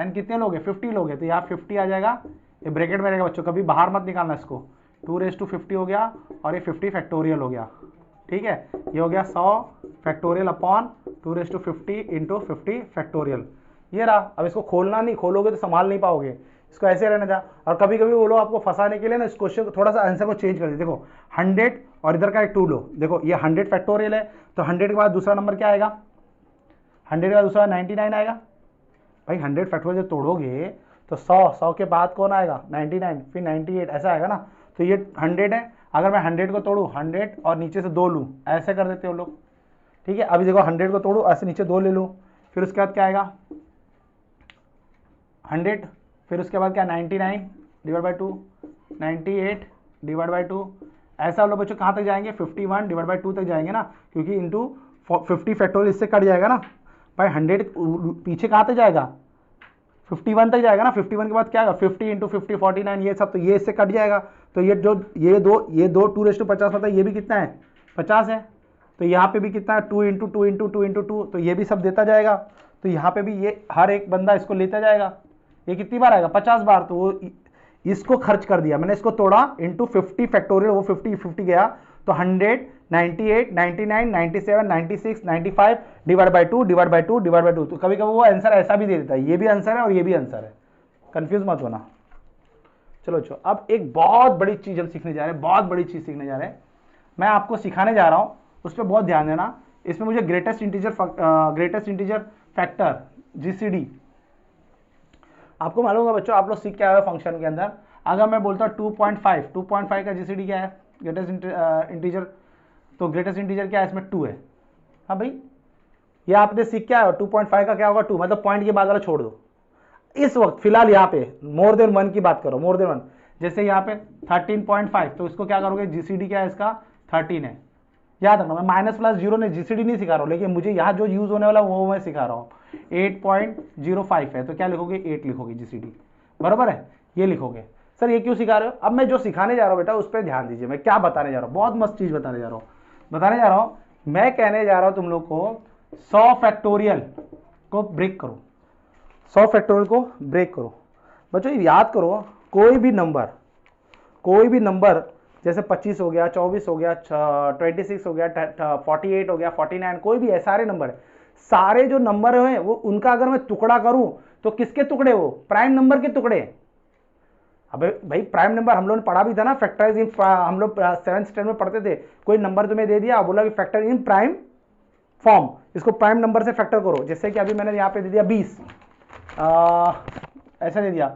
n कितने लोग हैं 50 लोग हैं, तो यहाँ 50 आ जाएगा, ये ब्रैकेट में रहेगा बच्चों, कभी बाहर मत निकालना इसको। 2 रेज टू 50 हो गया और ये 50 फैक्टोरियल हो गया, ठीक है। ये हो गया 100 factorial upon 2 raise to 50 into 50 factorial, ये रहा। अब इसको खोलना नहीं, खोलोगे तो संभाल नहीं पाओगे, इसको ऐसे रहने था। और कभी कभी वो लोग आपको फंसाने के लिए ना इस क्वेश्चन को थोड़ा सा आंसर को चेंज कर दे। देखो 100 और इधर का एक 2 लो, देखो ये 100 फैक्टोरियल है, तो 100 के बाद दूसरा नंबर क्या आएगा, 100 के बाद दूसरा 99 आएगा। भाई 100 फैक्टोरियल जब तोड़ोगे तो 100 के बाद कौन आएगा 99, फिर 98 ऐसा आएगा ना। तो ये 100 है, अगर मैं 100 को तोड़ूँ 100 और नीचे से 2 लूँ, ऐसे कर देते हो लोग, ठीक है। अभी देखो 100 को तोड़ूँ, ऐसे नीचे 2 ले लूँ, फिर उसके बाद क्या आएगा 100, फिर उसके बाद क्या 99 डिवाइड बाई 2, 98 डिवाइड बाई 2, ऐसा लोग बच्चों कहाँ तक जाएंगे 51 डिवाइड बाई 2 तक जाएंगे ना, क्योंकि इंटू 50 फैक्टोरियल इससे कट जाएगा ना। भाई 100 पीछे कहाँ तक जाएगा 51 तक जाएगा ना। 51 के बाद क्या आएगा 50 इंटू 50 49, ये सब तो ये इससे कट जाएगा। तो ये जो ये दो 2 रेज टू 50 होता है, ये भी कितना है 50 है। तो यहाँ पे भी कितना है 2 इंटू 2 इंटू 2 इंटू 2, तो ये भी सब देता जाएगा। तो यहाँ पे भी ये हर एक बंदा इसको लेता जाएगा, ये कितनी बार आएगा 50 बार। तो वो इसको खर्च कर दिया मैंने, इसको तोड़ा इंटू 50 फैक्टोरियल, वो 50 गया, तो 100 98 99 97 96 95 divide by 2 divide by 2 divide by 2। तो कभी कभी वो आंसर ऐसा भी दे देता है, ये भी आंसर है और ये भी आंसर है, कंफ्यूज मत होना। चलो अब एक बहुत बड़ी चीज हम सीखने जा रहे हैं, बहुत बड़ी चीज सीखने जा रहे हैं, मैं आपको सिखाने जा रहा हूं, उस पर बहुत ध्यान देना। इसमें मुझे ग्रेटेस्ट इंटीजर फैक्टर जीसीडी, आपको मालूम होगा बच्चों, आप लोग सीख के आए हो फंक्शन के अंदर। अगर मैं बोलता हूँ 2.5 का जीसीडी क्या है, ग्रेटेस्ट इंटीजर, तो ग्रेटेस्ट इंटीजर क्या है इसमें 2 है। हाँ भाई ये आपने सीख के आए हो, 2.5 का क्या होगा 2, मतलब पॉइंट के बाद वाला छोड़ दो। इस वक्त फिलहाल यहाँ पे मोर देन 1 की बात करो, मोर देन 1, जैसे यहाँ पे 13.5, तो इसको क्या करोगे जीसीडी क्या है इसका 13 है। याद रखना मैं माइनस प्लस जीरो ने जीसीडी नहीं सिखा रहा हूँ, लेकिन मुझे यहाँ जो यूज होने वाला वो मैं सिखा रहा हूँ। 8.05 है, तो क्या लिखोगे 8 लिखोगे जीसीडी, बराबर है, ये लिखोगे। सर ये क्यों सिखा रहे हो, अब मैं जो सिखाने जा रहा हूँ बेटा उस पर ध्यान दीजिए, मैं क्या बताने जा रहा हूँ, बहुत मस्त चीज बताने जा रहा हूँ। मैं कहने जा रहा हूँ तुम लोग को 100 फैक्टोरियल को ब्रेक करो, 100 फैक्टोरियल को ब्रेक करो। बच्चों याद करो, कोई भी नंबर जैसे 25 हो गया, 24 हो गया, 26 हो गया, 48 हो गया, 49, कोई भी है, सारे नंबर है, सारे जो नंबर हैं वो उनका अगर मैं टुकड़ा करूं तो किसके टुकड़े, वो प्राइम नंबर के टुकड़े। अबे भाई प्राइम नंबर हम लोगों ने पढ़ा भी था ना, फैक्टराइज इन, हम लोग 7th स्टैंडर्ड में पढ़ते थे। कोई नंबर तुम्हें दे दिया, बोला कि फैक्टर इन प्राइम फॉर्म, इसको प्राइम नंबर से फैक्टर करो। जैसे कि अभी मैंने यहाँ पे दे दिया 20, ऐसा दे दिया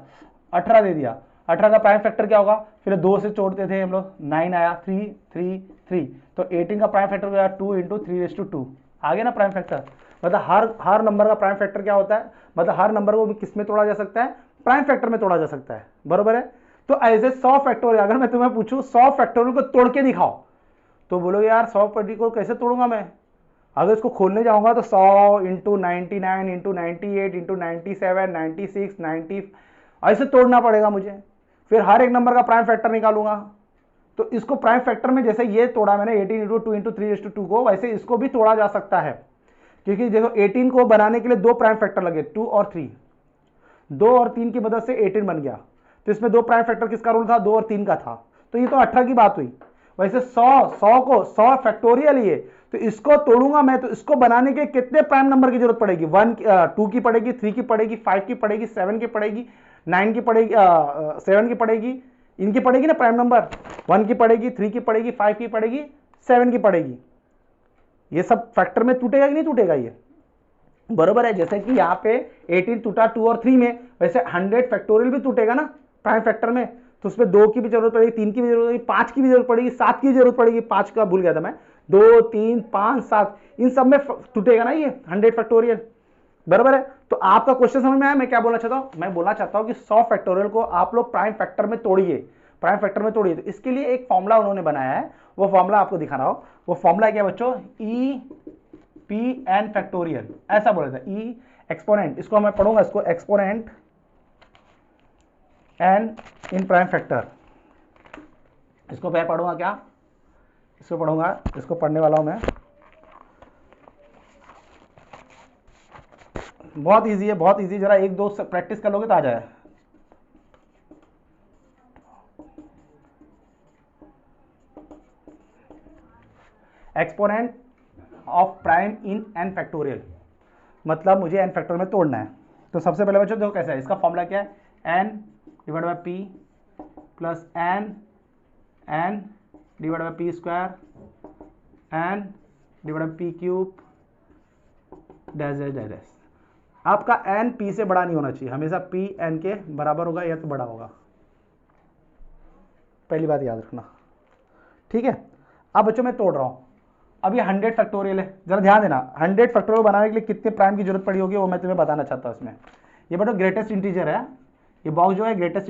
18 दे दिया, 18 का प्राइम फैक्टर क्या होगा, फिर 2 से जोड़ते थे हम लोग, 9 आया, 3 3 3, तो 18 का प्राइम फैक्टर गया 2 इंटू 3/2 आ गया ना प्राइम फैक्टर। मतलब हर नंबर का प्राइम फैक्टर क्या होता है, मतलब हर नंबर को भी किस में तोड़ा जा सकता है, प्राइम फैक्टर में तोड़ा जा सकता है, बरोबर है। तो ऐसे 100 फैक्टोरियल, अगर मैं तुम्हें पूछूं 100 फैक्टोरियल को तोड़ के दिखाओ, तो बोलोगे यार 100 को कैसे तोड़ूंगा मैं। अगर इसको खोलने जाऊंगा तो 100 इंटू 99 इंटू 98 इंटू 97 96 90 ऐसे तोड़ना पड़ेगा मुझे, फिर हर एक नंबर का प्राइम फैक्टर निकालूंगा। तो इसको प्राइम फैक्टर में जैसे ये तोड़ा मैंने 18 इंटू 2 इंटू 3/2 को, वैसे इसको भी तोड़ा जा सकता है। क्योंकि देखो 18 को बनाने के लिए 2 प्राइम फैक्टर लगे, 2 और 3, 2 और 3 की मदद से 18 बन गया। तो इसमें 2 प्राइम फैक्टर किसका रूल था, 2 और 3 का था। तो ये तो 18 की बात हुई। वैसे 100 फैक्टोरियल ये, तो इसको तोड़ूंगा मैं, तो इसको बनाने के कितने प्राइम नंबर की जरूरत पड़ेगी, 2 की पड़ेगी, 3 की पड़ेगी, 5 की पड़ेगी, 7 की पड़ेगी, 9 की पड़ेगी, 7 की पड़ेगी, इनकी पड़ेगी ना प्राइम नंबर, 1 की पड़ेगी, 3 की पड़ेगी, 5 की पड़ेगी, 7 की पड़ेगी। ये सब फैक्टर में टूटेगा कि नहीं टूटेगा ये, बरोबर है। जैसे कि यहाँ पे 18 टूटा 2 और 3 में, वैसे 100 फैक्टोरियल भी टूटेगा ना प्राइम फैक्टर में, तो उसमें 2 की भी जरूरत पड़ेगी, 3 की भी जरूरत पड़ेगी, 5 की भी जरूरत पड़ेगी, 7 की जरूरत पड़ेगी, 5 का भूल गया था मैं, 2 3 5 7 इन सब में टूटेगा ना ये 100 फैक्टोरियल, बराबर है। तो आपका क्वेश्चन समझ में आया मैं क्या बोलना चाहता हूं? मैं बोलना चाहता हूं कि 100 फैक्टोरियल को आप लोग प्राइम फैक्टर में तोड़िए, प्राइम फैक्टर में तोड़िए। तो इसके लिए एक फॉर्मूला उन्होंने बनाया है, वो फॉर्मूला आपको दिखा रहा हूं। वो फॉर्मूला क्या बच्चों? ई पी एन फैक्टोरियल, ऐसा बोला था, ई एक्सपोनेंट, इसको मैं पढ़ूंगा, इसको exponent n in prime factor, इसको मैं पढ़ूंगा क्या? इसको पढ़ूंगा, इसको पढ़ने वाला हूं मैं, बहुत इजी है, बहुत इजी, जरा एक दो प्रैक्टिस कर लोगे तो आ जाए। Exponent of prime in an factorial, मतलब मुझे एन फैक्टोरियल में तोड़ना है। तो सबसे पहले बच्चों देखो कैसा है, इसका फॉर्मूला क्या है? N divide by p plus n divide by p square n divide by p cube dash dash dash dash. आपका एन पी से बड़ा नहीं होना चाहिए, हमेशा पी एन के बराबर होगा या तो बड़ा होगा, पहली बात याद रखना, ठीक है। अब बच्चों मैं तोड़ रहा हूं, अब ये 100 फैक्टोरियल है, जरा ध्यान देना, 100 फैक्टोरियल बनाने के लिए कितने प्राइम की जरूरत पड़ी होगी वो मैं तुम्हें बताना चाहता हूं इसमें। ये बच्चों ग्रेटेस्ट इंटीजर है, ये बॉक्स जो है ग्रेटेस्ट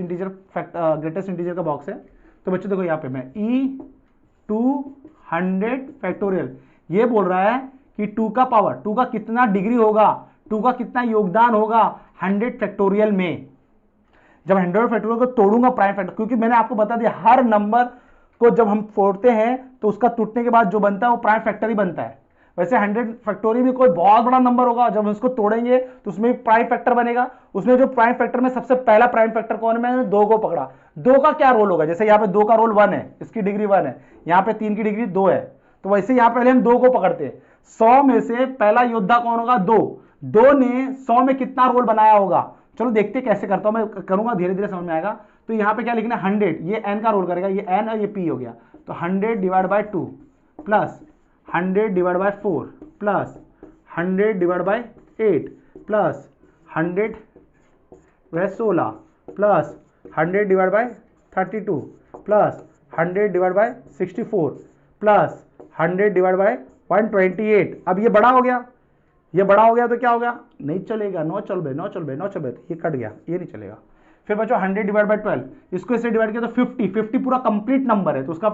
इंटीजर का बॉक्स है। तो बच्चों देखो यहाँ पे मैं ई 200 फैक्टोरियल, ये बोल रहा है कि 2 का पावर, 2 का कितना डिग्री होगा, 2 का कितना योगदान होगा 100 फैक्टोरियल में। जब 100 फैक्टोरियल को तोड़ूंगा प्राइम फैक्टर, क्योंकि मैंने आपको बता दिया हर नंबर को जब हम फोड़ते हैं तो उसका टूटने के बाद जो बनता है वो प्राइम फैक्टर ही बनता है। वैसे 100 फैक्टोरियल भी कोई बहुत बड़ा नंबर होगा, जब हम उसको तोड़ेंगे तो उसमें प्राइम फैक्टर बनेगा। उसमें जो प्राइम फैक्टर में सबसे पहला प्राइम फैक्टर कौन है? मैंने 2 को पकड़ा। 2 का क्या रोल होगा? जैसे यहाँ पे 2 का रोल 1 है, इसकी डिग्री 1 है, यहाँ पे 3 की डिग्री 2 है, तो वैसे यहाँ पहले हम 2 को पकड़ते हैं। 100 में से पहला योद्धा कौन होगा? 2 ने 100 में कितना रोल बनाया होगा? चलो देखते कैसे करता हूं, मैं करूंगा धीरे धीरे समझ में आएगा। तो यहाँ पे क्या लिखना है? 100, ये n का रोल करेगा, ये n और ये p हो गया, तो 100 divide by 2 plus 100 divide by 4 plus 100 divide by 8 plus 100 वह 16 plus 100 divide by 32 plus 100 divide by 64 plus 100 divide by 128। अब ये बड़ा हो गया, ये बड़ा हो गया तो क्या हो गया? नहीं चलेगा, नो चल बे, ये कट गया, ये नहीं चलेगा। फिर बच्चों 100 डिवाइड बाई 12, इसको इससे डिवाइड किया तो 50 पूरा कंप्लीट नंबर है, तो उसका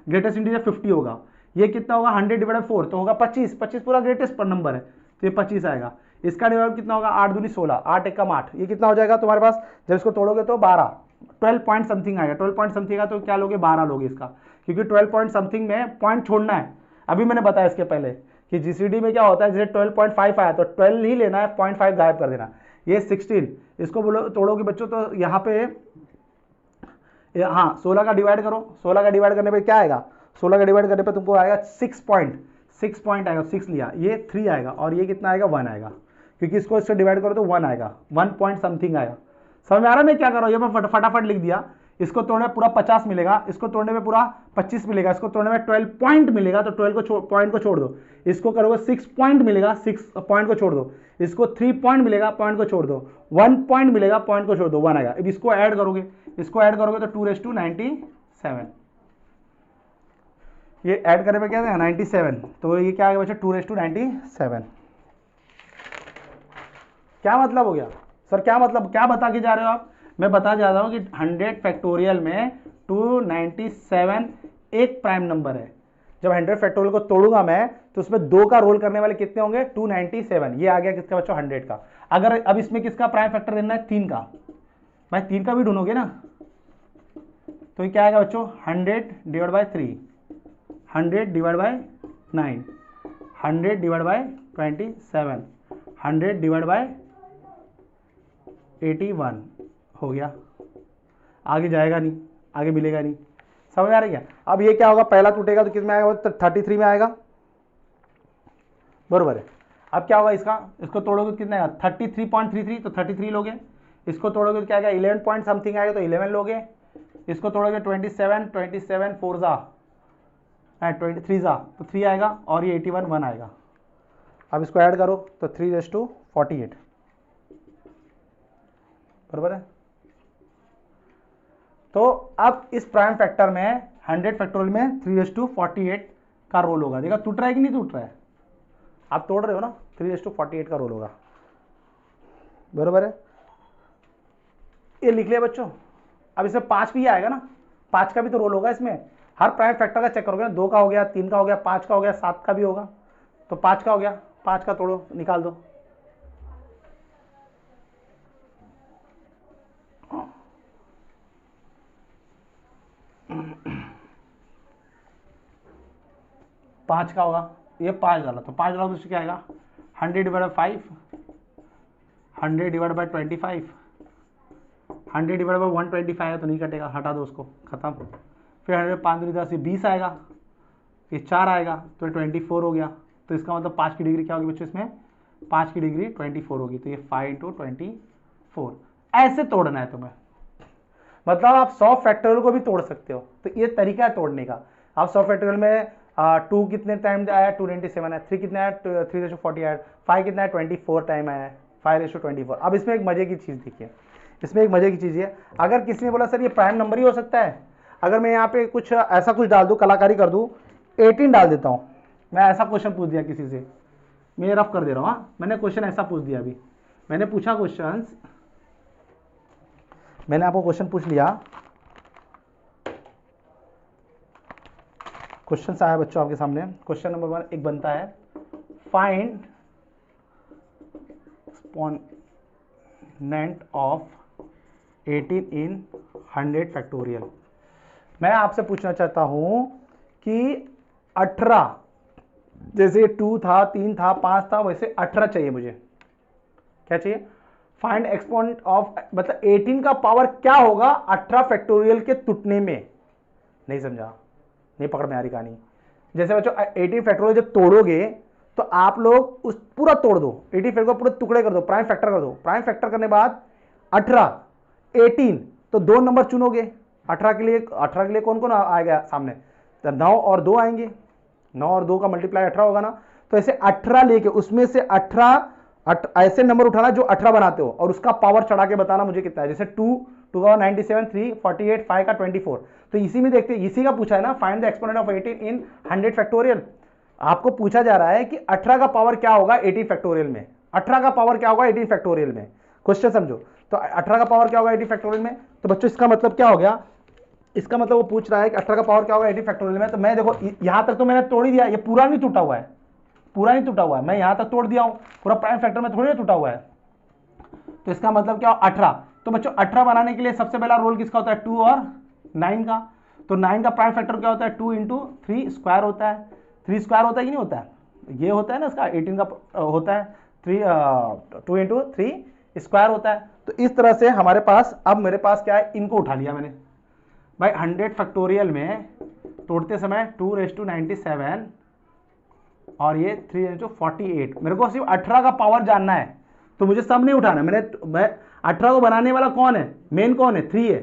ग्रेटेस्ट इंटीजर 50 होगा। ये कितना होगा? 100 डिवाइड बाई 4 तो होगा 25 पूरा ग्रेटेस्ट पर नंबर है, तो ये 25 आएगा। इसका डिवाइड कितना होगा? 8 दूनी 16, 8 एकम 8, ये कितना हो जाएगा तुम्हारे पास? जब इसको तोड़ोगे तो 12 पॉइंट समथिंग आएगा, 12 पॉइंट समथिंग आएगा तो क्या लोगे? 12 लोगे इसका, क्योंकि 12 पॉइंट समथिंग में पॉइंट छोड़ना है। अभी मैंने बताया इसके पहले कि जीसीडी में क्या होता है, जैसे 12.5 आया तो 12 ही लेना है, 0.5 गायब कर देना। ये 16, इसको बोलो तोड़ोगे बच्चों तो यहाँ पे हाँ 16 का डिवाइड करो, 16 का डिवाइड करने पे क्या आएगा? 16 का डिवाइड करने पे तुमको आएगा 6 पॉइंट आएगा, 6 लिया, ये 3 आएगा और ये कितना आएगा? 1 आएगा, क्योंकि इसको इससे डिवाइड करो तो 1 आएगा, 1 पॉइंट समथिंग आएगा। समझ में आ रहा है मैं क्या कर रहा हूँ? ये मैं फटाफट लिख दिया। इसको तोड़ने में पूरा 50 मिलेगा, इसको तोड़ने में पूरा 25 मिलेगा, इसको तोड़ने में 12 पॉइंट मिलेगा, तो 12 को पॉइंट को छोड़ दो। इसको करोगे 6 पॉइंट मिलेगा, 6 पॉइंट को छोड़ दो। इसको 3 पॉइंट मिलेगा, पॉइंट को छोड़ दो। 1 पॉइंट मिलेगा, पॉइंट को छोड़ दो, 1 आएगा। अब इसको ऐड करोगे, तो 2/97, ये ऐड करने पे क्या है? 97, तो ये क्या आएगा बच्चा? 2/97। क्या मतलब हो गया सर? क्या मतलब, क्या बता के जा रहे हो आप? मैं बता जा रहा हूं कि 100 फैक्टोरियल में 297 एक प्राइम नंबर है। जब 100 फैक्टोरियल को तोड़ूंगा मैं तो उसमें 2 का रोल करने वाले कितने होंगे? 297। ये आ गया किसका बच्चों? 100 का। अगर अब इसमें किसका प्राइम फैक्टर देना है? 3 का। भाई 3 का भी ढूंढोगे ना, तो ये क्या आएगा बच्चों? 100 divide by 3, 100 divide by 9, 100 divide by 27, 100 divide by 81 हो गया। आगे जाएगा नहीं, आगे मिलेगा नहीं। समझ आ रही है? अब ये क्या होगा? पहला टूटेगा तो किस में आएगा? 33 में आएगा, बरोबर है। अब क्या होगा इसका? इसको तोड़ोगे तो कितना आएगा? 33.33, तो 33 लोगे। इसको तोड़ोगे तो क्या आएगा? 11 पॉइंट समथिंग आएगा, तो 11 लोगे। इसको तोड़ोगे 27 4 जा 23 जा तो 3 आएगा और ये 81 1 आएगा। अब इसको ऐड करो तो 3:48 बराबर है। तो अब इस प्राइम फैक्टर में 100 फैक्टोरियल में 3:48 का रोल होगा। देखा टूट रहा है कि नहीं टूट रहा है? आप तोड़ रहे हो ना, 3:48 का रोल होगा, बराबर है। ये लिख लिया बच्चों। अब इसमें 5 भी आएगा ना, 5 का भी तो रोल होगा इसमें। हर प्राइम फैक्टर का चेक करोगे ना, 2 का हो गया, 3 का हो गया, 5 का हो गया, 7 का भी होगा। तो 5 का हो गया, 5 का तोड़ो, निकाल दो। पाँच का होगा, ये 5 डाला तो 5 डाला तो क्या आएगा 100 divide by 5, 100 divide by 25, 100 divide by 125 है तो नहीं कटेगा, हटा दो उसको, खत्म। फिर 100 5 दूनी 10 20 आएगा, ये 4 आएगा तो 24 हो गया। तो इसका मतलब 5 की डिग्री क्या होगी बच्चों इसमें, 5 की डिग्री 24 होगी। तो ये 5 × 24 ऐसे तोड़ना है तुम्हें। मतलब आप 100 फैक्टोरियल को भी तोड़ सकते हो। तो ये तरीका है तोड़ने का। आप 100 फैक्टोरियल में 2 कितने टाइम आया 297 है, 3 कितना है 3:48, 5 कितना है 24 टाइम आया है 5:24। अब इसमें एक मजे की चीज देखिए, इसमें एक मजे की चीज है, अगर किसी ने बोला सर ये प्राइम नंबर ही हो सकता है, अगर मैं यहाँ पे कुछ ऐसा कुछ डाल दूं, कलाकारी कर दूं, 18 डाल देता हूं, मैं ऐसा क्वेश्चन पूछ दिया किसी से, मैं रफ कर दे रहा हूँ, मैंने क्वेश्चन ऐसा पूछ दिया, अभी मैंने पूछा क्वेश्चन, मैंने आपको क्वेश्चन पूछ लिया, क्वेश्चन आया बच्चों आपके सामने। क्वेश्चन नंबर 1 एक बनता है, find exponent of 18 in 100 factorial. मैं आपसे पूछना चाहता हूं कि 18, जैसे 2 था, 3 था, 5 था, वैसे 18 चाहिए मुझे। क्या चाहिए? फाइंड एक्सपोनेंट ऑफ, मतलब 18 का पावर क्या होगा 18 फैक्टोरियल के टूटने में। नहीं समझा, नहीं पकड़ में आ रही कहानी। जैसे बच्चों 18 फैक्टोरियल जब तोड़ोगे तो आप लोग उस पूरा तोड़ दो, 18 फैक्टोरियल को पूरे टुकड़े कर दो, प्राइम फैक्टर कर दो। प्राइम फैक्टर करने बाद 18 18 तो 2 नंबर चुनोगे 18 के लिए। 18 के लिए कौन कौन आएगा सामने? तो 9 और 2 आएंगे, 9 और 2 का मल्टीप्लाई 18 होगा ना। तो ऐसे 18 लेके उसमें से 18 ऐसे नंबर उठाना जो 18 बनाते हो और उसका पावर चढ़ा के बताना मुझे कितना है। जैसे 2 का 97, 3 48, 5 का 24। तो इसी में देखते हैं, इसी का पूछा है ना, find the exponent of 18 in 100 factorial. आपको पूछा जा रहा है कि 18 का पावर क्या होगा 18 फैक्टोरियल में, 18 का पावर क्या होगा 18 फैक्टोरियल में। क्वेश्चन समझो, तो 18 का पावर क्या होगा 18 फैक्टोरियल में। तो बच्चों इसका मतलब क्या हो गया, इसका मतलब वो पूछ रहा है कि 18 का पावर क्या होगा 18 फैक्टोरियल में। तो मैं देखो यहां तक तो मैंने तोड़ ही दिया, ये पूरा नहीं टूटा हुआ है, पूरा नहीं टूटा हुआ है, मैं यहां तक तोड़ दिया हूं, पूरा प्राइम फैक्टर में थोड़ी ना टूटा हुआ है। तो इसका मतलब क्या 18। तो बच्चों 18 बनाने के लिए सबसे पहला रोल किसका होता है 2 और 9 का। तो 9 का प्राइम फैक्टर क्या होता है 2 × 3 स्क्वायर होता है। 3 स्क्वायर होता है कि नहीं होता है, ये होता है ना इसका 18 का होता है 2 × 3 स्क्वायर होता है। तो इस तरह से हमारे पास, अब मेरे पास क्या है, इनको उठा लिया मैंने भाई। 100 फैक्टोरियल में तोड़ते समय 2⁻97 और ये 3⁻48। मेरे को सिर्फ 18 का पावर जानना है, तो मुझे सब नहीं उठाना। मैं 18 को बनाने वाला कौन है, मेन कौन है 3 है,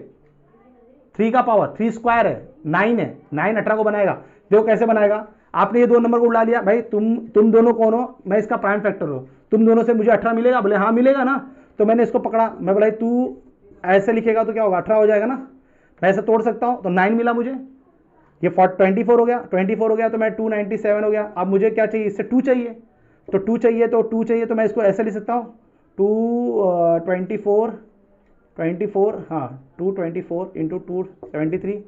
3 का पावर 3 स्क्वायर है 9 है, 9 18 को बनाएगा। देखो कैसे बनाएगा, आपने ये 2 नंबर को उड़ा लिया भाई, तुम दोनों कौन हो, मैं इसका प्राइम फैक्टर हूं, तुम दोनों से मुझे 18 मिलेगा, बोले हाँ मिलेगा ना। तो मैंने इसको पकड़ा, मैं बोला तू ऐसे लिखेगा तो क्या होगा 18 हो जाएगा ना, मैं ऐसे तोड़ सकता हूं। तो 9 मिला मुझे, ये 24 हो गया, 24 हो गया तो मैं 297 हो गया। अब मुझे क्या चाहिए, इससे 2 चाहिए, तो 2 चाहिए, तो 2 चाहिए तो मैं इसको ऐसे लिख सकता हूँ 224 हाँ 224 × 273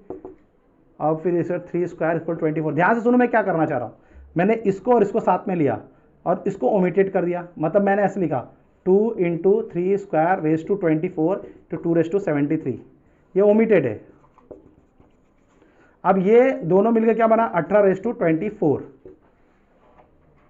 और फिर इसे 3 स्क्वायर इक्वल 24। ध्यान से सुनो मैं क्या करना चाह रहा हूँ, मैंने इसको और इसको साथ में लिया और इसको ओमिटेड कर दिया। मतलब मैंने ऐसे लिखा 2 × 3 स्क्वायर रेज टू 24 to 2⁻73, ये ओमिटेड है। अब ये दोनों मिलकर क्या बना 18⁻24।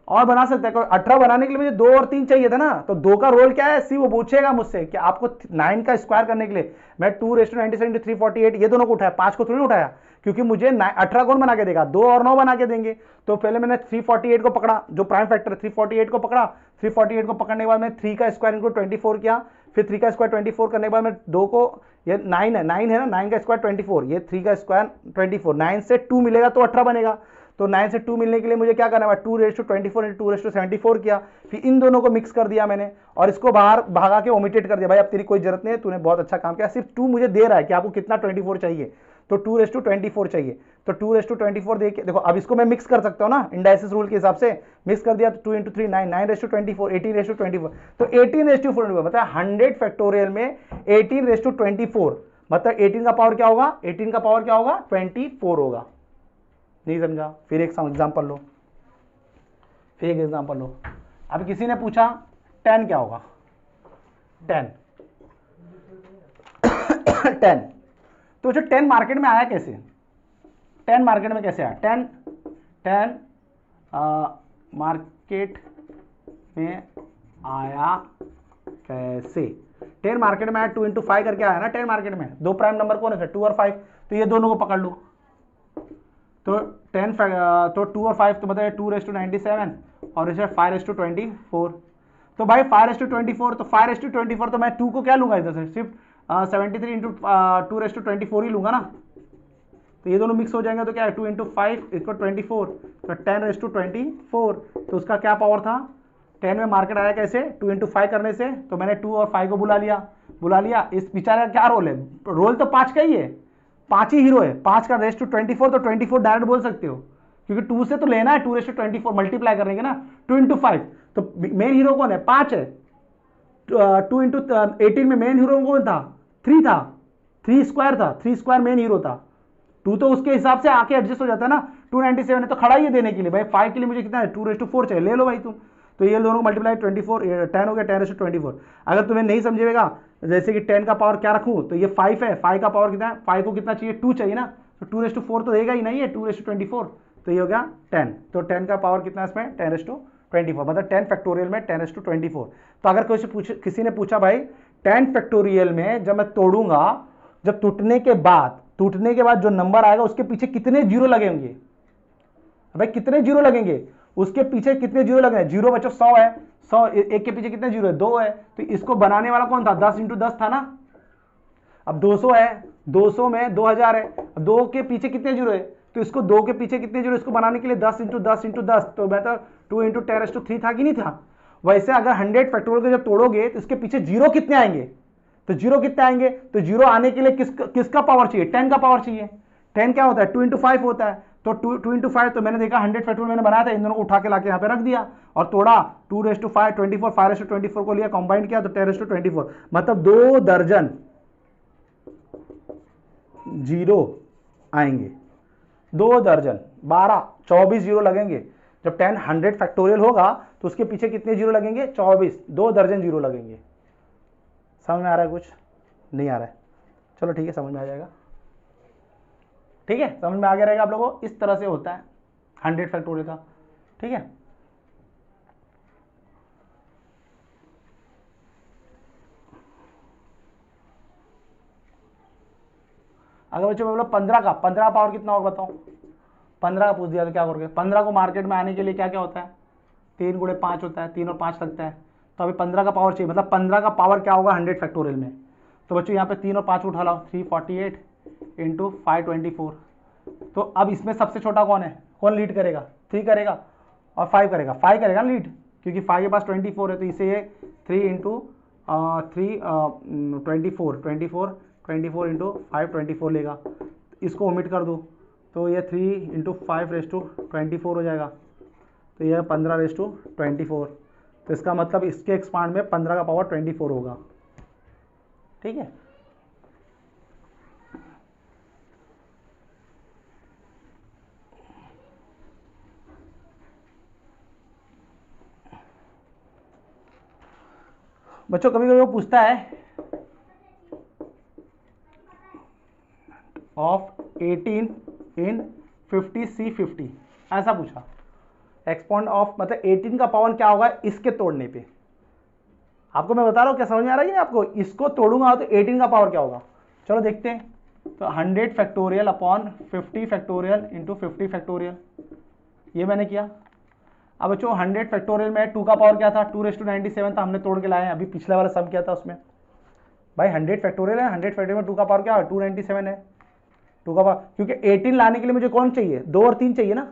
और बना सकते हैं, 18 बनाने के लिए मुझे 2 और 3 चाहिए था ना, तो 2 का रोल क्या है, सी वो पूछेगा मुझसे कि आपको 9 का स्क्वायर करने के लिए मैं 2⁻97 × 348 ये दोनों को उठाया, 5 को थोड़ी उठाया, क्योंकि मुझे 18 कौन बना के देगा, 2 और 9 बना के देंगे। तो पहले मैंने 348 को पकड़ा, जो प्राइम फैक्टर 348 को पकड़ा, 348 को पकड़ने के बाद मैं 3 का स्क्वायर × 24 किया, फिर 3 का स्क्वायर 24 करने के बाद मैं 2 को, ये 9 है ना, 9 का स्क्वायर 24, ये 3 का स्क्वायर 24, 9 से 2 मिलेगा तो 18 बनेगा। तो 9 से 2 मिलने के लिए मुझे क्या करना है, 2^24 इंटू 2^74 किया, फिर इन दोनों को मिक्स कर दिया मैंने और इसको बाहर भागा के ओमिटेड कर दिया। भाई अब तेरी कोई जरूरत नहीं है, तूने बहुत अच्छा काम किया, सिर्फ 2 मुझे दे रहा है कि आपको कितना 24 चाहिए, तो 2^24 चाहिए, तो 2^24 देखिए। देखो अब इसको मैं मिक्स कर सकता हूँ ना इंडाइसिस रूल के हिसाब से, मिक्स कर दिया तो 2 इंटू 3 9, 9^24, 18^24, तो 18^24 मतलब 100 फैक्टोरियल में 18^24 मतलब 18 का पावर क्या होगा, 18 का पावर क्या होगा, 24 होगा। नहीं समझा? फिर एक एग्जांपल लो, फिर एक एग्जांपल लो। अब किसी ने पूछा 10 क्या होगा, 10 10 तो जो 10 मार्केट में आया कैसे, 10 मार्केट में कैसे आया, 10 मार्केट में आया कैसे, 10 मार्केट में आया 2 इंटू 5 करके आया ना 10 मार्केट में। दो प्राइम नंबर कौन है, 2 और 5, तो ये दोनों को पकड़ लो, तो 10 तो 2 और 5 तो मतलब 2^97 और इसे 5^24, तो भाई 5^24, तो 5^24 तो मैं 2 को क्या लूंगा इधर से, सिर्फ 73 इंटू 2^24 ही लूंगा ना, तो ये दोनों मिक्स हो जाएंगे, तो क्या है 2 इंटू 5 इसको 24, तो 10^24, तो उसका क्या पावर था, 10 में मार्केट आया कैसे, 2 इंटू 5 करने से, तो मैंने 2 और 5 को बुला लिया। इस बेचारे का क्या रोल है, रोल तो 5 का ही है, 5 ही हीरो है, 5 का रेस टू 24, तो 24 डायरेक्ट बोल सकते हो क्योंकि 2 से तो लेना है, 2^24 मल्टीप्लाई करेंगे ना 2 इंटू 5, तो मेन हीरो कौन है, 5 है, 2 इंटू 18 में मेन हीरो कौन था, 3 था, 3 स्क्वायर था, 3 स्क्वायर मेन हीरो था, 2 तो उसके हिसाब से आके एडजस्ट हो जाता है ना, 297 है तो खड़ा ही है देने के लिए, भाई 5 के लिए मुझे कितना है 2^4 चाहिए, ले लो भाई तुम, तो ये दोनों मल्टीप्लाई 24 10 हो गया 10^24। अगर तुम्हें नहीं समझेगा जैसे कि 10 का पावर क्या रखूं, तो ये 5 है, 5 का पावर कितना है, 5 को कितना चाहिए 2 चाहिए ना, तो 2^4 तो देगा ही नहीं है, 2^24, तो ये हो गया 10, तो 10 का पावर कितना है इसमें 10^24, मतलब 10 फैक्टोरियल में 10^24। तो अगर किसी ने पूछा भाई 10 फैक्टोरियल में जब मैं तोड़ूंगा, जब टूटने के बाद जो नंबर आएगा उसके पीछे कितने जीरो लगेंगे, भाई कितने जीरो लगेंगे, उसके पीछे कितने जीरो लगेंगे, जीरो बच्चों 100 है, 100 एक के पीछे कितने जीरो है, 2 है, तो इसको बनाने वाला कौन था, 10 इंटू 10 था ना। अब 200 है, 200 में 2000 है, 2 के पीछे कितने जीरो है, तो इसको 2 के पीछे कितने जीरो, इसको बनाने के लिए 10 इंटू 10 इंटू 10, तो बेहतर 2 इंटू 10^3 था कि नहीं था। वैसे अगर 100 फैक्टोरियल को जब तोड़ोगे तो इसके पीछे जीरो कितने आएंगे, तो जीरो कितने आएंगे, तो जीरो आने के लिए किसका पावर चाहिए, 10 का पावर चाहिए। 10 क्या होता है, 2 इंटू 5 होता है, तो 2 इंटू 5, तो मैंने देखा 100 फैक्टोरियल मैंने बनाया था, इन दोनों को उठा के लाके यहाँ पे रख दिया और तोड़ा, 2^5 24, 5^24 को लिया कंबाइन किया तो 10^24, मतलब 2 दर्जन जीरो आएंगे, 2 दर्जन 12 24 जीरो लगेंगे। जब 10 100 फैक्टोरियल होगा तो उसके पीछे कितने जीरो लगेंगे, 24, 2 दर्जन जीरो लगेंगे। समझ में आ रहा है, कुछ नहीं आ रहा है, चलो ठीक है समझ में आ जाएगा, ठीक है समझ में आ गया रहेगा आप लोगों को, इस तरह से होता है 100 फैक्टोरियल का, ठीक है। अगर बच्चों मैं बोला 15 पावर कितना होगा बताओ, 15 का पूछ दिया तो क्या करोगे, 15 को मार्केट में आने के लिए क्या क्या होता है, 3 × 5 होता है, 3 और 5 लगता है, तो अभी 15 का पावर चाहिए, मतलब 15 का पावर क्या होगा 100 फैक्टोरियल में, तो बच्चों यहाँ पे 3 और 5 उठा लाओ, 348 इंटू 524, तो अब इसमें सबसे छोटा कौन है, कौन लीड करेगा, 3 करेगा और 5 करेगा, 5 करेगा लीड, क्योंकि 5 के पास 24 है, तो इसे ये 3 इंटू 3 24 इंटू 5 24 लेगा, इसको ओमिट कर दो तो ये 3 इंटू 5^24 हो जाएगा, तो यह 15^24, तो इसका मतलब इसके एक्सपांड में 15 का पावर 24 होगा, ठीक है। बच्चों कभी कभी वो पूछता है ऑफ 18 इन 50C50, ऐसा पूछा, एक्सपोनेंट ऑफ मतलब 18 का पावर क्या होगा इसके तोड़ने पे, आपको मैं बता रहा हूँ क्या समझ में आ रहा है कि आपको, इसको तोड़ूंगा तो 18 का पावर क्या होगा, चलो देखते हैं, तो 100 factorial upon 50 factorial into 50 factorial, ये मैंने किया। अब बच्चों 100 फैक्टोरियल में 2 का पावर क्या था, 2^97 था, हमने तोड़ के लाए हैं, अभी पिछले वाला सम किया था उसमें, भाई 100 फैक्टोरियल है, 100 फैक्टोरियल में 2 का पावर क्या है 297 है, 2 का पावर, क्योंकि 18 लाने के लिए मुझे कौन चाहिए, 2 और 3 चाहिए ना,